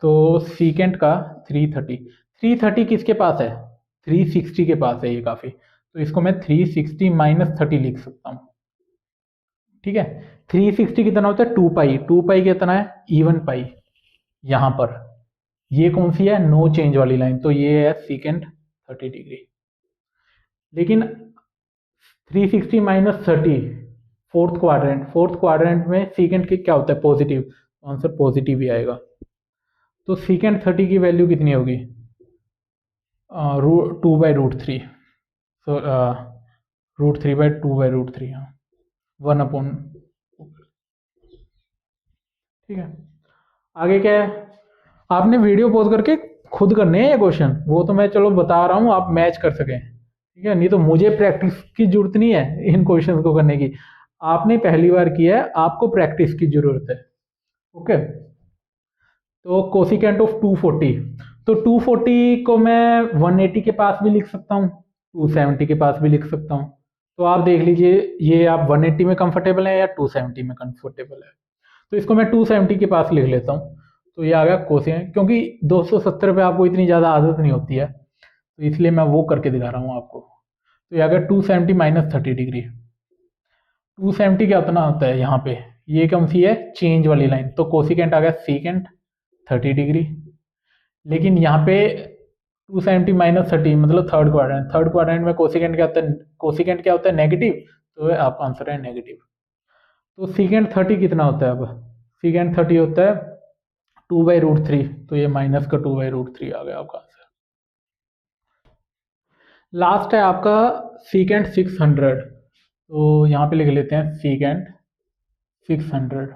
तो सीकेंट का 330 किसके पास है, 360 के पास है ये काफी, तो इसको मैं 360 -30 लिख सकता हूँ। ठीक है, 360 कितना होता है, 2 पाई, 2 पाई कितना है, इवन पाई। यहां पर ये कौन सी है, नो चेंज वाली लाइन, तो ये है सीकेंट 30 डिग्री। लेकिन 360 -30 फोर्थ क्वाड्रेंट में सीकेंट की क्या होता है, पॉजिटिव, तो आंसर पॉजिटिव ही आएगा। तो सीकेंट 30 की वैल्यू कितनी होगी, 2/√3, सो √3/2/√3, हाँ, 1/। ठीक है, आगे क्या है, आपने वीडियो पॉज करके खुद करने हैं ये क्वेश्चन, वो तो मैं चलो बता रहा हूँ आप मैच कर सकें। ठीक है, नहीं तो मुझे प्रैक्टिस की जरूरत नहीं है इन क्वेश्चंस को करने की, आपने पहली बार किया है, आपको प्रैक्टिस की जरूरत है। ओके, तो कोसिकेंट ऑफ 240, तो 240 को मैं 180 के पास भी लिख सकता हूँ, 270 के पास भी लिख सकता हूँ। तो आप देख लीजिए ये आप 180 में कंफर्टेबल है या 270 में कंफर्टेबल है, तो इसको मैं 270 के पास लिख लेता हूँ। तो ये आ गया कोसिकेंट, क्योंकि 270 पे आपको इतनी ज़्यादा आदत नहीं होती है, तो इसलिए मैं वो करके दिखा रहा हूँ आपको। तो ये आ गया 270 -30 डिग्री। 270 क्या उतना होता है यहाँ पे, ये कौन सी है, चेंज वाली लाइन, तो कोसिकेंट आ गया सीकेंट 30 डिग्री। लेकिन यहाँ पे 270 -30 मतलब थर्ड क्वाड्रेंट में कोसिकेंट क्या होता है, कोसिकेंट क्या होता है, नेगेटिव, तो आपका आंसर है नेगेटिव। तो सीकेंट 30 कितना होता है, अब सीकेंट 30 होता है 2/√3, तो ये माइनस का 2/√3 आ गया आपका आंसर। लास्ट है आपका सीकेंट 600। तो यहाँ पे लिख लेते हैं सीकेंट 600।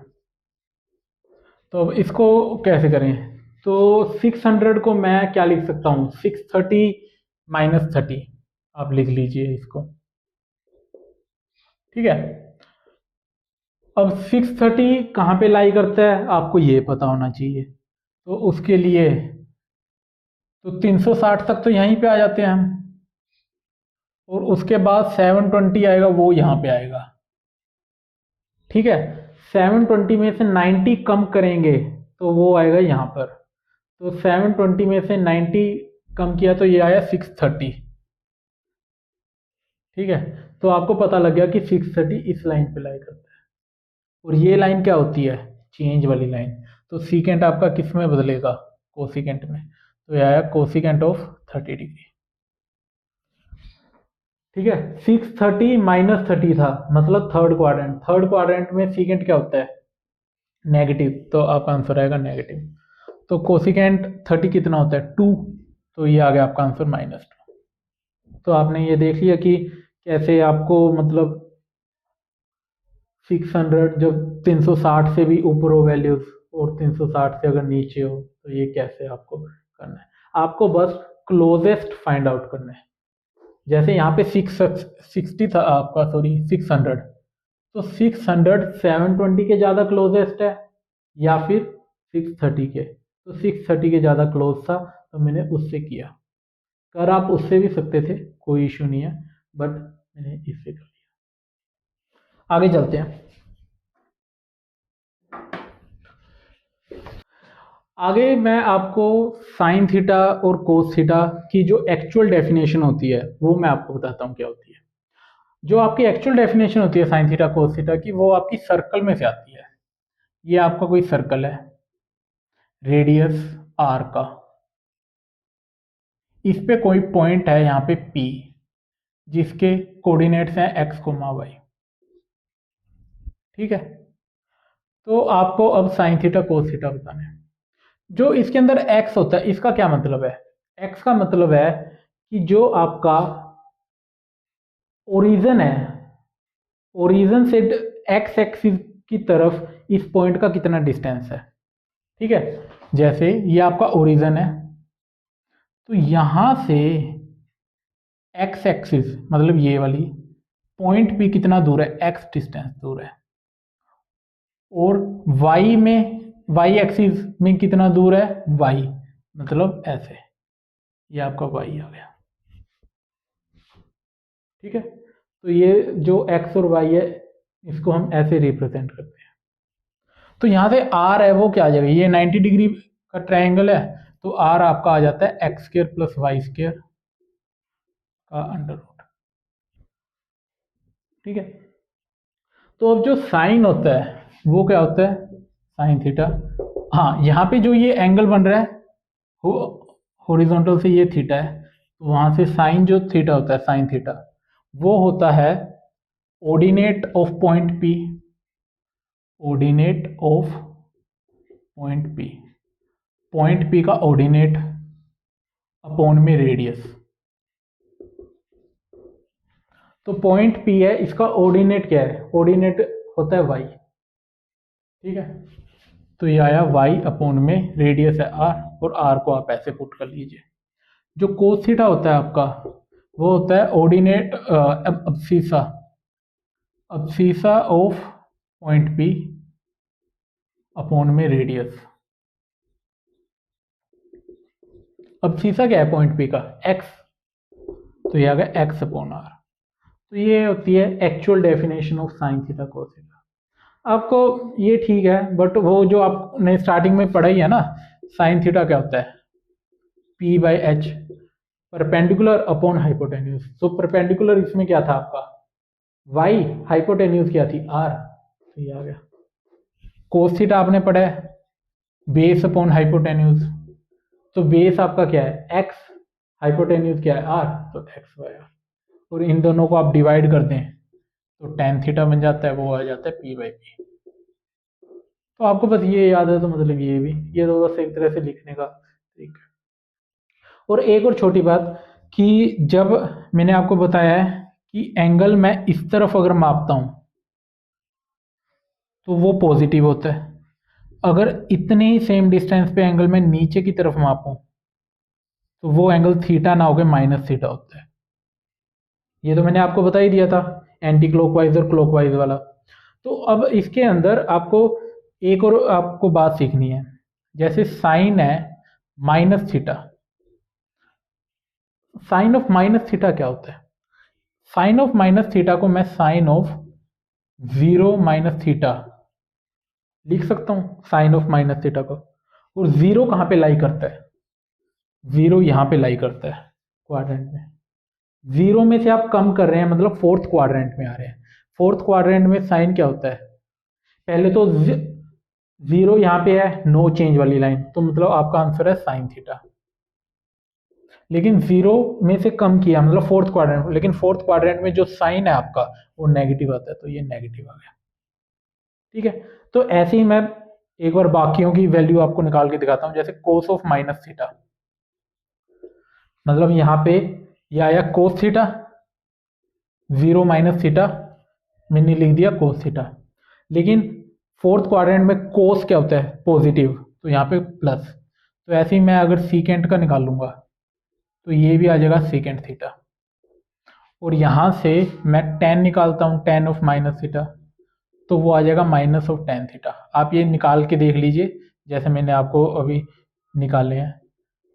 तो अब इसको कैसे करें? तो 600 को मैं क्या लिख सकता हूँ, 630 माइनस 30, आप लिख लीजिए इसको। ठीक है। अब 630 कहाँ पे लाई करता है आपको ये पता होना चाहिए। तो उसके लिए तो 360 तक तो यहीं पे आ जाते हैं हम, और उसके बाद 720 आएगा, वो यहाँ पे आएगा। ठीक है। 720 में से 90 कम करेंगे तो वो आएगा यहाँ पर। तो 720 में से 90 कम किया तो ये आया 630। ठीक है। तो आपको पता लग गया कि 630 इस लाइन पे लाई करता है। और ये लाइन क्या होती है? चेंज वाली लाइन। तो सीकेंट आपका किस में बदलेगा? कोसिकेंट में। तो ये आया कोसिकेंट ऑफ 30 डिग्री। ठीक है। 630 माइनस 30 था, मतलब थर्ड क्वाड्रेंट। थर्ड क्वाड्रेंट में सीकेंट क्या होता है? नेगेटिव। तो आपका आंसर आएगा नेगेटिव। तो कोसिकेंट 30 कितना होता है? 2। तो ये आ गया आपका आंसर -2। तो आपने ये देख लिया कि कैसे आपको मतलब 600 जब 360 से भी ऊपर हो वैल्यूज और 360 से अगर नीचे हो तो ये कैसे आपको करना है। आपको बस क्लोजेस्ट फाइंड आउट करना है। जैसे यहाँ पे 660 था आपका, सॉरी 600। तो 600 720 के ज़्यादा क्लोजेस्ट है या फिर 630 के? तो 630 के ज़्यादा क्लोज था तो मैंने उससे किया। कर आप उससे भी सकते थे, कोई इशू नहीं है, बट मैंने इससे कर लिया। आगे चलते हैं। आगे मैं आपको साइन थीटा और कोस थीटा की जो एक्चुअल डेफिनेशन होती है वो मैं आपको बताता हूँ क्या होती है। जो आपकी एक्चुअल डेफिनेशन होती है साइन थीटा कोस थीटा की, वो आपकी सर्कल में से आती है। ये आपका कोई सर्कल है, रेडियस आर का, इस पे कोई पॉइंट है यहाँ पे P, जिसके कोऑर्डिनेट्स हैं x, y। ठीक है। तो आपको अब साइन थीटा कोस थीटा बताना है। जो इसके अंदर x होता है, इसका क्या मतलब है? x का मतलब है कि जो आपका ओरिजन है, ओरिजन से x एक्सिस की तरफ इस पॉइंट का कितना डिस्टेंस है। ठीक है। जैसे ये आपका ओरिजन है, तो यहां से x एक्सिस मतलब ये वाली पॉइंट पे कितना दूर है? x डिस्टेंस दूर है। और y में, y एक्सिस में कितना दूर है? y मतलब ऐसे, ये आपका y आ गया। ठीक है। तो ये जो x और y है इसको हम ऐसे रिप्रेजेंट करते हैं। तो यहाँ से r है वो क्या आ जाएगा? ये 90 डिग्री का ट्रायंगल है, तो r आपका आ जाता है x square plus y square का अंडर रूट। ठीक है। तो अब जो साइन होता है वो क्या होता है? Sine theta. हाँ, यहाँ पे जो ये एंगल बन रहा है हॉरिजॉन्टल से ये थीटा है, तो वहां से साइन जो थीटा होता है, साइन थीटा, वो होता है ordinate of point P, ordinate of point P, point P का ऑर्डिनेट अपॉन में रेडियस। तो पॉइंट पी है, इसका ऑर्डिनेट क्या है? ऑर्डिनेट होता है वाई। ठीक है। तो ये आया वाई अपॉन में रेडियस है आर, और आर को आप ऐसे पुट कर लीजिए। जो कोस थीटा होता है आपका, वो होता है ordinate abscissa, abscissa of point P upon में रेडियस। अब्सीसा क्या है पॉइंट पी का? एक्स। तो ये आ गया एक्स अपॉन आर। तो ये होती है actual definition of sine theta cos theta. आपको ये ठीक है, बट वो जो आपने स्टार्टिंग में पढ़ा ही है ना, साइन थीटा क्या होता है? P by H, perpendicular upon hypotenuse. तो परपेंडिकुलर इसमें क्या था आपका? वाई, हाइपोटेन्यूज क्या थी? आर। तो ये आ गया। कोस थीटा आपने पढ़ा है, बेस अपॉन हाइपोटेन्यूज। तो बेस आपका क्या है? एक्स, हाइपोटेन्यूज क्या है? आर। तो एक्स बाय आर। और इन दोनों को आप डिवाइड कर दें तो टेन थीटा बन जाता है, वो आ जाता है पी बाई पी। तो आपको बस ये याद है, तो मतलब ये भी, ये तो बस एक तरह से लिखने का तरीका है। और एक और छोटी बात, कि जब मैंने आपको बताया है कि एंगल मैं इस तरफ अगर मापता हूं तो वो पॉजिटिव होता है, अगर इतने ही सेम डिस्टेंस पे एंगल मैं नीचे की तरफ मापूं तो वो एंगल थीटा ना होकर माइनस थीटा होता है। ये तो मैंने आपको बता ही दिया था, एंटी क्लॉकवाइज और क्लॉकवाइज वाला। तो अब इसके अंदर आपको एक और आपको बात सीखनी है, जैसे साइन है minus theta. Sine of minus theta क्या होता है? साइन ऑफ माइनस थीटा को मैं साइन ऑफ 0 - थीटा लिख सकता हूं, साइन ऑफ माइनस थीटा को। और जीरो कहां पे लाई करता है? जीरो यहां पे लाई करता है क्वाड्रेंट में। जीरो में से आप कम कर रहे हैं, मतलब फोर्थ क्वाड्रेंट में आ रहे हैं। फोर्थ क्वाड्रेंट में साइन क्या होता है? पहले तो जीरो यहां पे है, नो चेंज वाली लाइन, तो मतलब आपका आंसर है साइन थीटा। लेकिन जीरो में से कम किया, मतलब फोर्थ क्वाड्रेंट, लेकिन फोर्थ क्वाड्रेंट में जो साइन है आपका वो नेगेटिव आता है, तो ये नेगेटिव आ गया। ठीक है, तो ऐसे ही मैं एक बार बाकियों की वैल्यू आपको निकाल के दिखाता हूं। जैसे कोस ऑफ माइनस थीटा, मतलब यहां पे ये आया कोस थीटा, 0 - थीटा मैंने लिख दिया कोस थीटा। लेकिन फोर्थ क्वाड्रेंट में कोस क्या होता है? पॉजिटिव, तो यहाँ पे प्लस। तो ऐसे ही मैं अगर सीकेंट का निकालूंगा तो ये भी आ जाएगा सीकेंट थीटा। और यहां से मैं टेन निकालता हूं, टेन ऑफ माइनस थीटा, तो वो आ जाएगा माइनस ऑफ टेन थीटा। आप ये निकाल के देख लीजिए जैसे मैंने आपको अभी निकाले हैं।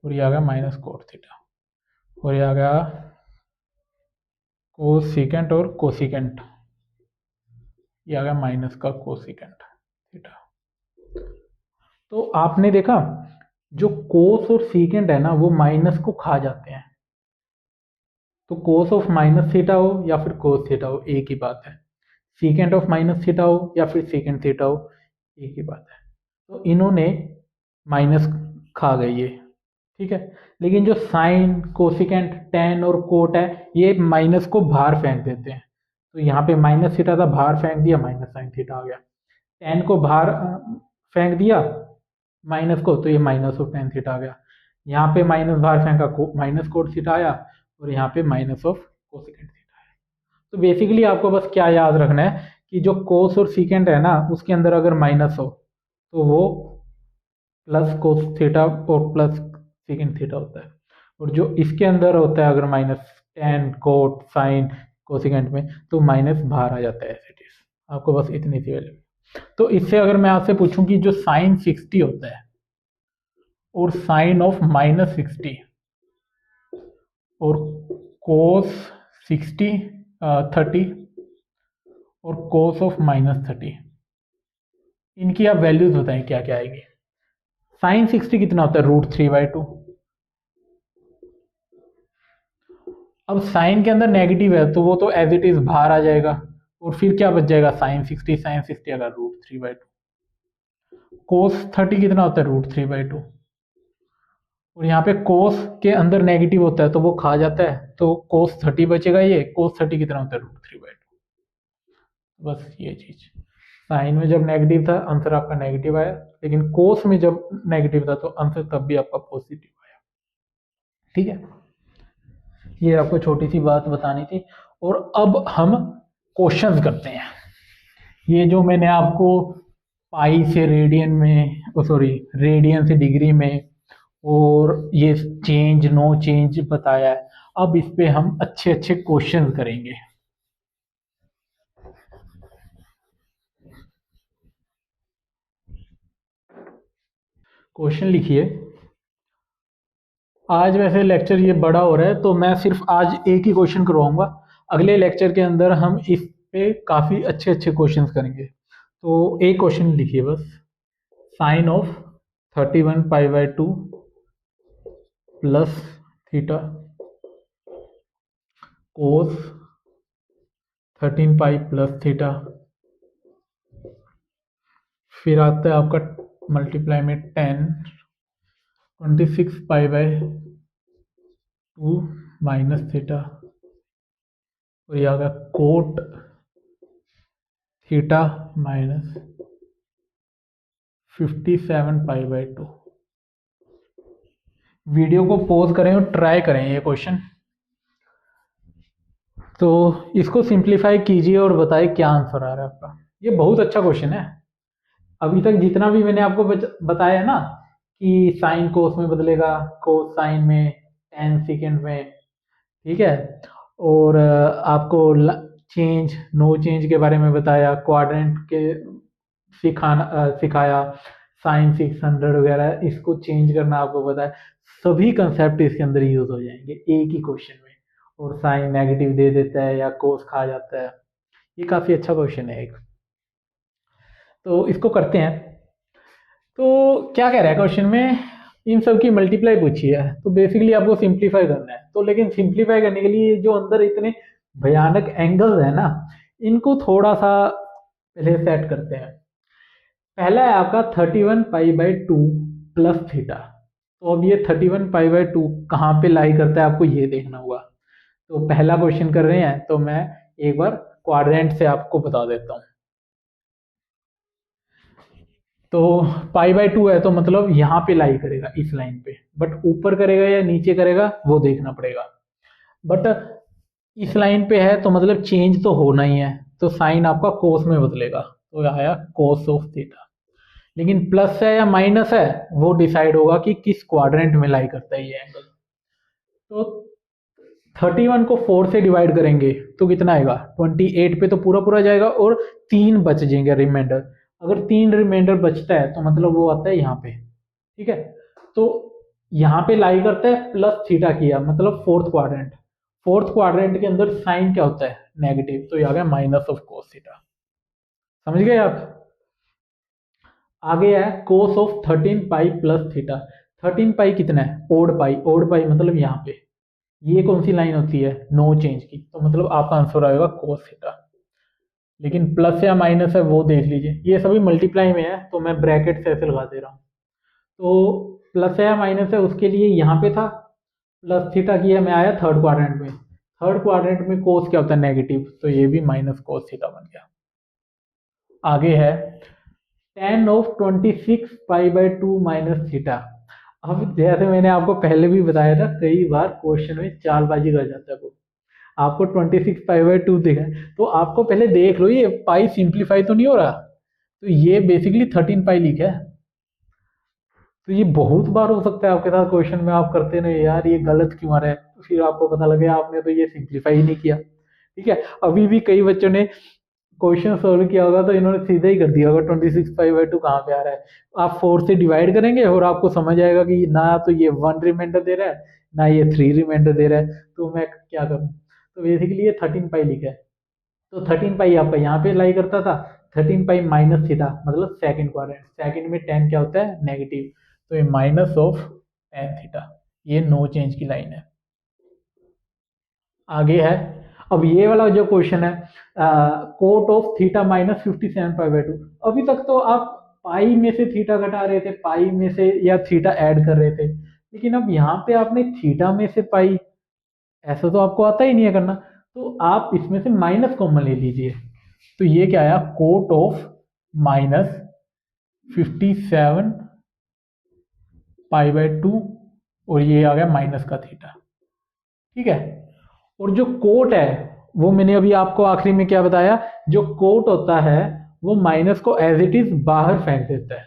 और ये आ गया माइनस कोट थीटा, और ये आ गया कोसिकेंट और कोसिकेंट, ये आ गया माइनस का कोसिकेंट थीटा। तो आपने देखा जो कोस और सीकेंट है ना वो माइनस को खा जाते हैं। तो कोस ऑफ माइनस थीटा हो या फिर कोस थीटा हो, एक ही बात है। सीकेंट ऑफ माइनस थीटा हो या फिर सीकेंट थीटा हो, एक ही बात है। तो इन्होंने माइनस खा गई ये, ठीक है। लेकिन जो साइन, कोसिकेंट, टेन और कोट है ये माइनस को बाहर फेंक देते हैं। तो यहाँ पे माइनस थीटा था, बाहर फेंक दिया, माइनस साइन थीटा आ गया। टेन को बाहर फेंक दिया माइनस को, तो ये माइनस ऑफ टेन थीटा आ गया। यहाँ पे माइनस बाहर फेंका, माइनस कोट थीटा आया, और यहाँ पे माइनस ऑफ कोसिकेंट थीटा आया। तो बेसिकली आपको बस क्या याद रखना है कि जो कोस और सीकेंट है ना उसके अंदर अगर माइनस हो तो वो प्लस कोस थीटा और प्लस सीकेंट थीटा होता है। और जो इसके अंदर होता है अगर minus, tan, cot, sine, cosecant में, तो माइनस बाहर आ जाता है एज इट इज। आपको बस इतनी सी वैल्यू। तो इससे अगर मैं आपसे पूछूं कि जो साइन 60 होता है और साइन ऑफ -60 और कोस 60 30 और कोस ऑफ -30, इनकी आप वैल्यूज बताएं क्या क्या आएगी। साइन 60 कितना होता है? √3/2। अब साइन के अंदर नेगेटिव है तो वो तो एज इट इज बाहर आ जाएगा, और फिर क्या बच जाएगा? साइन 60 अगर √3/2। कोस 30 कितना होता है? √3/2। और यहाँ पे कोस के अंदर नेगेटिव होता है तो वो खा जाता है, तो कोस 30 बचेगा। ये कोस 30 कितना होता है? √3/2। बस ये चीज, साइन में जब नेगेटिव था आंसर आपका नेगेटिव आया, लेकिन कोस में जब नेगेटिव था तो आंसर तब भी आपका पॉजिटिव आया। ठीक है, ये आपको छोटी सी बात बतानी थी। और अब हम क्वेश्चंस करते हैं। ये जो मैंने आपको पाई से रेडियन में, सॉरी रेडियन से डिग्री में, और ये चेंज नो चेंज बताया है, अब इस पे हम अच्छे अच्छे क्वेश्चंस करेंगे। क्वेश्चन लिखिए। आज वैसे लेक्चर ये बड़ा हो रहा है तो मैं सिर्फ आज एक ही क्वेश्चन करवाऊंगा। अगले लेक्चर के अंदर हम इस पे काफ़ी अच्छे अच्छे क्वेश्चंस करेंगे। तो एक क्वेश्चन लिखिए बस। Sine of 31π/2 plus theta cos 13π plus theta, फिर आता है आपका मल्टीप्लाई में 10 26π/2 माइनस थीटा, और ये आ गया कोट थीटा माइनस 57π/2। वीडियो को पॉज करें और ट्राई करें ये क्वेश्चन। तो इसको सिंप्लीफाई कीजिए और बताइए क्या आंसर आ रहा है आपका। ये बहुत अच्छा क्वेश्चन है। अभी तक जितना भी मैंने आपको बताया है ना कि साइन कोस में बदलेगा, कोस साइन में, टेन सेकेंड में, ठीक है। और आपको चेंज नो चेंज के बारे में बताया, क्वाड्रेंट के सिखाया, साइन 600 वगैरह इसको चेंज करना आपको बताया। सभी कंसेप्ट इसके अंदर यूज हो जाएंगे एक ही क्वेश्चन में। और साइन नेगेटिव दे देता है या कोस खा जाता है। ये काफी अच्छा क्वेश्चन है एक। तो इसको करते हैं। तो क्या कह रहा है क्वेश्चन में, इन सब की मल्टीप्लाई पूछी है तो बेसिकली आपको सिंप्लीफाई करना है। तो लेकिन सिंप्लीफाई करने के लिए जो अंदर इतने भयानक एंगल्स है ना, इनको थोड़ा सा पहले सेट करते हैं। पहला है आपका 31 पाई/2 प्लस थीटा। तो अब ये 31 पाई/2 कहाँ पे लाई करता है आपको ये देखना होगा। तो पहला क्वेश्चन कर रहे हैं तो मैं एक बार क्वाड्रेंट से आपको बता देता हूँ। तो पाई/2 है तो मतलब यहाँ पे लाई करेगा इस लाइन पे, बट ऊपर करेगा या नीचे करेगा वो देखना पड़ेगा। बट इस लाइन पे है तो मतलब चेंज तो होना ही है, तो साइन आपका कोस में बदलेगा, तो आया कोस ऑफ थीटा। लेकिन प्लस है या माइनस है वो डिसाइड होगा कि किस क्वाड्रेंट में लाई करता है ये एंगल। तो 31 को 4 से डिवाइड करेंगे तो कितना आएगा, 28 पे तो पूरा पूरा जाएगा और 3 बच जाएंगे रिमाइंडर। अगर 3 रिमाइंडर बचता है तो मतलब वो आता है यहाँ पे, ठीक है। तो यहाँ पे लाई करता है प्लस थीटा किया, मतलब फोर्थ क्वाड्रेंट। फोर्थ क्वाड्रेंट के अंदर साइन क्या होता है, नेगेटिव, तो ये आ गया माइनस ऑफ कोस थीटा। समझ गए आप। आगे है cos of 13 pi plus theta. 13 पाई कितना है, ओड पाई। ओड पाई मतलब यहाँ पे ये कौन सी लाइन होती है, नो चेंज की, तो मतलब आपका आंसर आएगा कोस थीटा। लेकिन प्लस या माइनस है वो देख लीजिए, ये सभी मल्टीप्लाई में है तो मैं ब्रैकेट से ऐसे लगा दे रहा हूँ। तो प्लस है या माइनस है उसके लिए यहाँ पे था प्लस थीटा किया, मैं आया थर्ड क्वाड्रेंट में। थर्ड क्वाड्रेंट में कोस क्या होता है, नेगेटिव, तो ये भी माइनस कोस थीटा बन गया। आगे है tan ऑफ 26 पाई/2 माइनस थीटा। अब जैसे मैंने आपको पहले भी बताया था, कई बार क्वेश्चन में चालबाजी कर जाता है वो। आपको 26 पाई/2 दिखा है तो आपको पहले देख लो ये पाई सिंप्लीफाई तो नहीं हो रहा। तो ये बेसिकली 13 पाई लिखा है। तो ये बहुत बार हो सकता है आपके साथ क्वेश्चन में, आप करते नहीं यार ये गलत क्यों आ रहा है, तो फिर आपको पता लगे आपने तो ये सिंप्लीफाई ही नहीं किया, ठीक है। अभी भी कई बच्चों ने क्वेश्चन सोल्व किया होगा तो इन्होंने सीधा ही कर दिया होगा 26 पाई/2 कहाँ पे आ रहा है। आप 4 से डिवाइड करेंगे और आपको समझ आएगा कि ना तो ये 1 रिमाइंडर दे रहा है ना ये 3 रिमाइंडर दे रहा है, तो मैं क्या करूँ। तो बेसिकली ये 13 पाई लिखा है। तो 13 पाई आपका यहाँ पे लाई करता था, 13 पाई माइनस थीटा मतलब सेकंड क्वाड्रेंट। सेकंड में टेन क्या होता है, नेगेटिव, तो ये माइनस ऑफ टेन थीटा। ये नो चेंज की लाइन है। आगे है, अब ये वाला जो क्वेश्चन है कोट ऑफ थीटा माइनस 57 पाई/2। अभी तक तो आप पाई में से थीटा घटा रहे थे, पाई में से या थीटा ऐड कर रहे थे, लेकिन अब यहाँ पे आपने थीटा में से पाई, ऐसा तो आपको आता ही नहीं है करना। तो आप इसमें से माइनस कॉमन ले लीजिए। तो ये क्या आया, कोट ऑफ माइनस 57 पाई/2 और ये आ गया माइनस का थीटा, ठीक है। और जो कोट है वो मैंने अभी आपको आखिरी में क्या बताया, जो कोट होता है वो माइनस को एज इट इज बाहर फेंक देता है।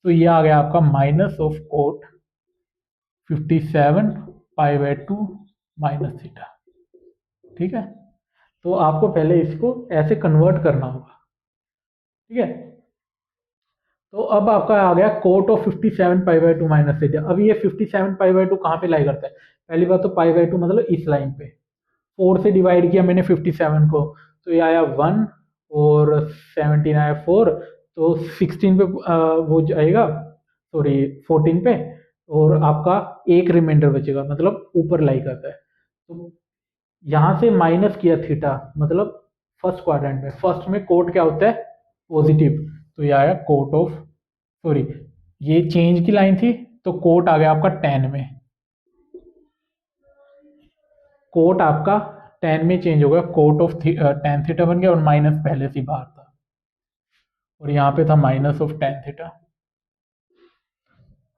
तो ये आ गया आपका माइनस ऑफ कोट 57 पाई/2 माइनस थीटा, ठीक है। तो आपको पहले इसको ऐसे कन्वर्ट करना होगा, ठीक है। तो अब आपका आ गया कोट ऑफ 57 पाई/2 माइनस थीटा। अब ये 57 पाई/2 कहाँ पे लाई करता है, पहली बात तो पाई/2 मतलब इस लाइन पे। 4 से डिवाइड किया मैंने 57 को, तो ये आया 1 और 17 आया 4, तो 16 पे वो जाएगा, सॉरी 14 पे, और आपका एक रिमाइंडर बचेगा मतलब ऊपर लाई करता है। तो यहाँ से माइनस किया थीटा मतलब फर्स्ट क्वाड्रेंट में, फर्स्ट में कोट क्या होता है, पॉजिटिव, तो ये आया कोट ऑफ, सॉरी ये चेंज की लाइन थी तो कोट आ गया आपका 10 में, कोट आपका 10 में चेंज हो गया, कोट ऑफ टेन थीटा बन गया और माइनस पहले से बाहर था और यहाँ पे था माइनस ऑफ टेन थीटा।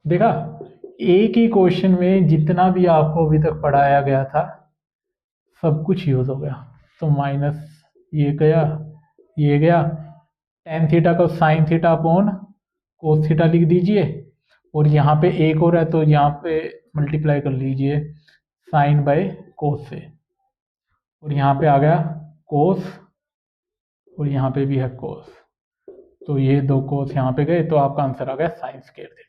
देखा, एक ही क्वेश्चन में जितना भी आपको अभी तक पढ़ाया गया था सब कुछ यूज हो गया। तो माइनस ये गया, ये गया, टेन थीटा को sine theta upon cos theta लिख दीजिए, और यहाँ पे एक और है तो यहाँ पे मल्टीप्लाई कर लीजिए साइन बाय कोस से, और यहाँ पे आ गया कोस, और यहाँ पे भी है कोस, तो ये दो कोस यहाँ पे गए, तो आपका आंसर आ गया साइन स्क्वायर थीटा।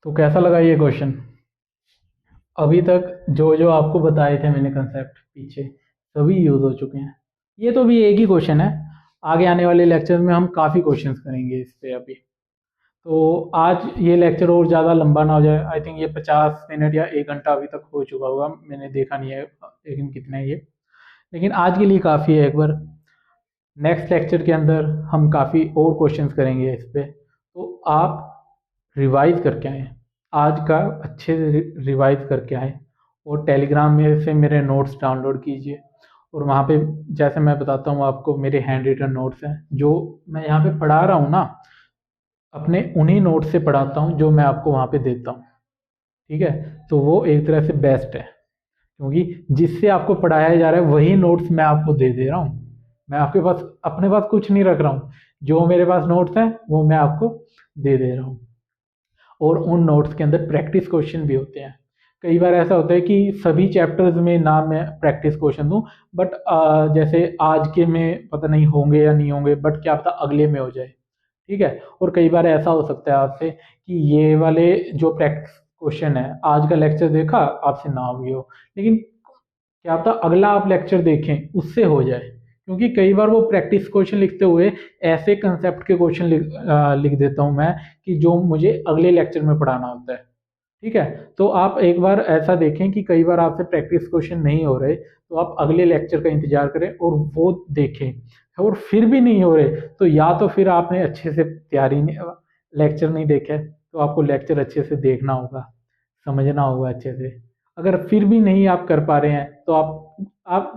तो कैसा लगा ये क्वेश्चन? अभी तक जो जो आपको बताए थे मैंने कंसेप्ट पीछे, सभी यूज हो चुके हैं। ये तो भी एक ही क्वेश्चन है, आगे आने वाले लेक्चर में हम काफ़ी क्वेश्चंस करेंगे इस पे अभी। तो आज ये लेक्चर और ज़्यादा लंबा ना हो जाए, आई थिंक ये 50 मिनट या 1 घंटा अभी तक हो चुका होगा, मैंने देखा नहीं है लेकिन कितना है ये, लेकिन आज के लिए काफ़ी है। एक बार नेक्स्ट लेक्चर के अंदर हम काफ़ी और क्वेश्चंस करेंगे इस पे, तो आप रिवाइज करके आएँ, आज का अच्छे से रिवाइज करके आएँ, और टेलीग्राम में से मेरे नोट्स डाउनलोड कीजिए, और वहाँ पे जैसे मैं बताता हूँ आपको, मेरे हैंड रिटन नोट्स हैं जो मैं यहाँ पे पढ़ा रहा हूँ ना, अपने उन्हीं नोट से पढ़ाता हूँ जो मैं आपको वहाँ पे देता हूँ। ठीक है, तो वो एक तरह से बेस्ट है, क्योंकि जिससे आपको पढ़ाया जा रहा है वही नोट्स मैं आपको दे दे रहा हूँ, मैं आपके पास अपने पास कुछ नहीं रख रहा हूँ, जो मेरे पास नोट्स हैं वो मैं आपको दे दे रहा हूँ। और उन नोट्स के अंदर प्रैक्टिस क्वेश्चन भी होते हैं। कई बार ऐसा होता है कि सभी चैप्टर्स में ना मैं प्रैक्टिस क्वेश्चन दूं, बट जैसे आज के में पता नहीं होंगे या नहीं होंगे, बट क्या पता अगले में हो जाए। ठीक है, और कई बार ऐसा हो सकता है आपसे कि ये वाले जो प्रैक्टिस क्वेश्चन है, आज का लेक्चर देखा आपसे ना भी हो, लेकिन क्या पता अगला आप लेक्चर देखें उससे हो जाए, क्योंकि कई बार वो प्रैक्टिस क्वेश्चन लिखते हुए ऐसे कंसेप्ट के क्वेश्चन लिख देता हूँ मैं कि जो मुझे अगले लेक्चर में पढ़ाना होता है। ठीक है, तो आप एक बार ऐसा देखें कि कई बार आपसे प्रैक्टिस क्वेश्चन नहीं हो रहे, तो आप अगले लेक्चर का इंतजार करें और वो देखें, और फिर भी नहीं हो रहे तो या तो फिर आपने अच्छे से तैयारी नहीं, लेक्चर नहीं देखा है, तो आपको लेक्चर अच्छे से देखना होगा, समझना होगा अच्छे से। अगर फिर भी नहीं आप कर पा रहे हैं तो आप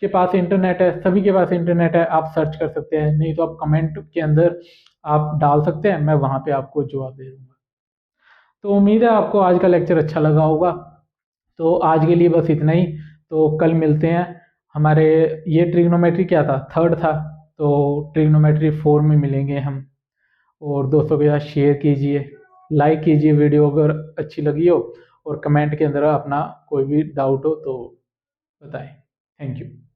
के पास इंटरनेट है, सभी के पास इंटरनेट है, आप सर्च कर सकते हैं, नहीं तो आप कमेंट के अंदर आप डाल सकते हैं, मैं वहाँ पे आपको जवाब दे दूँगा। तो उम्मीद है आपको आज का लेक्चर अच्छा लगा होगा। तो आज के लिए बस इतना ही, तो कल मिलते हैं। हमारे ये ट्रिग्नोमेट्री क्या था, थर्ड था, तो ट्रिग्नोमेट्री 4 में मिलेंगे हम। और दोस्तों के साथ शेयर कीजिए, लाइक कीजिए वीडियो अगर अच्छी लगी हो, और कमेंट के अंदर अपना कोई भी डाउट हो तो बताएं। Thank you.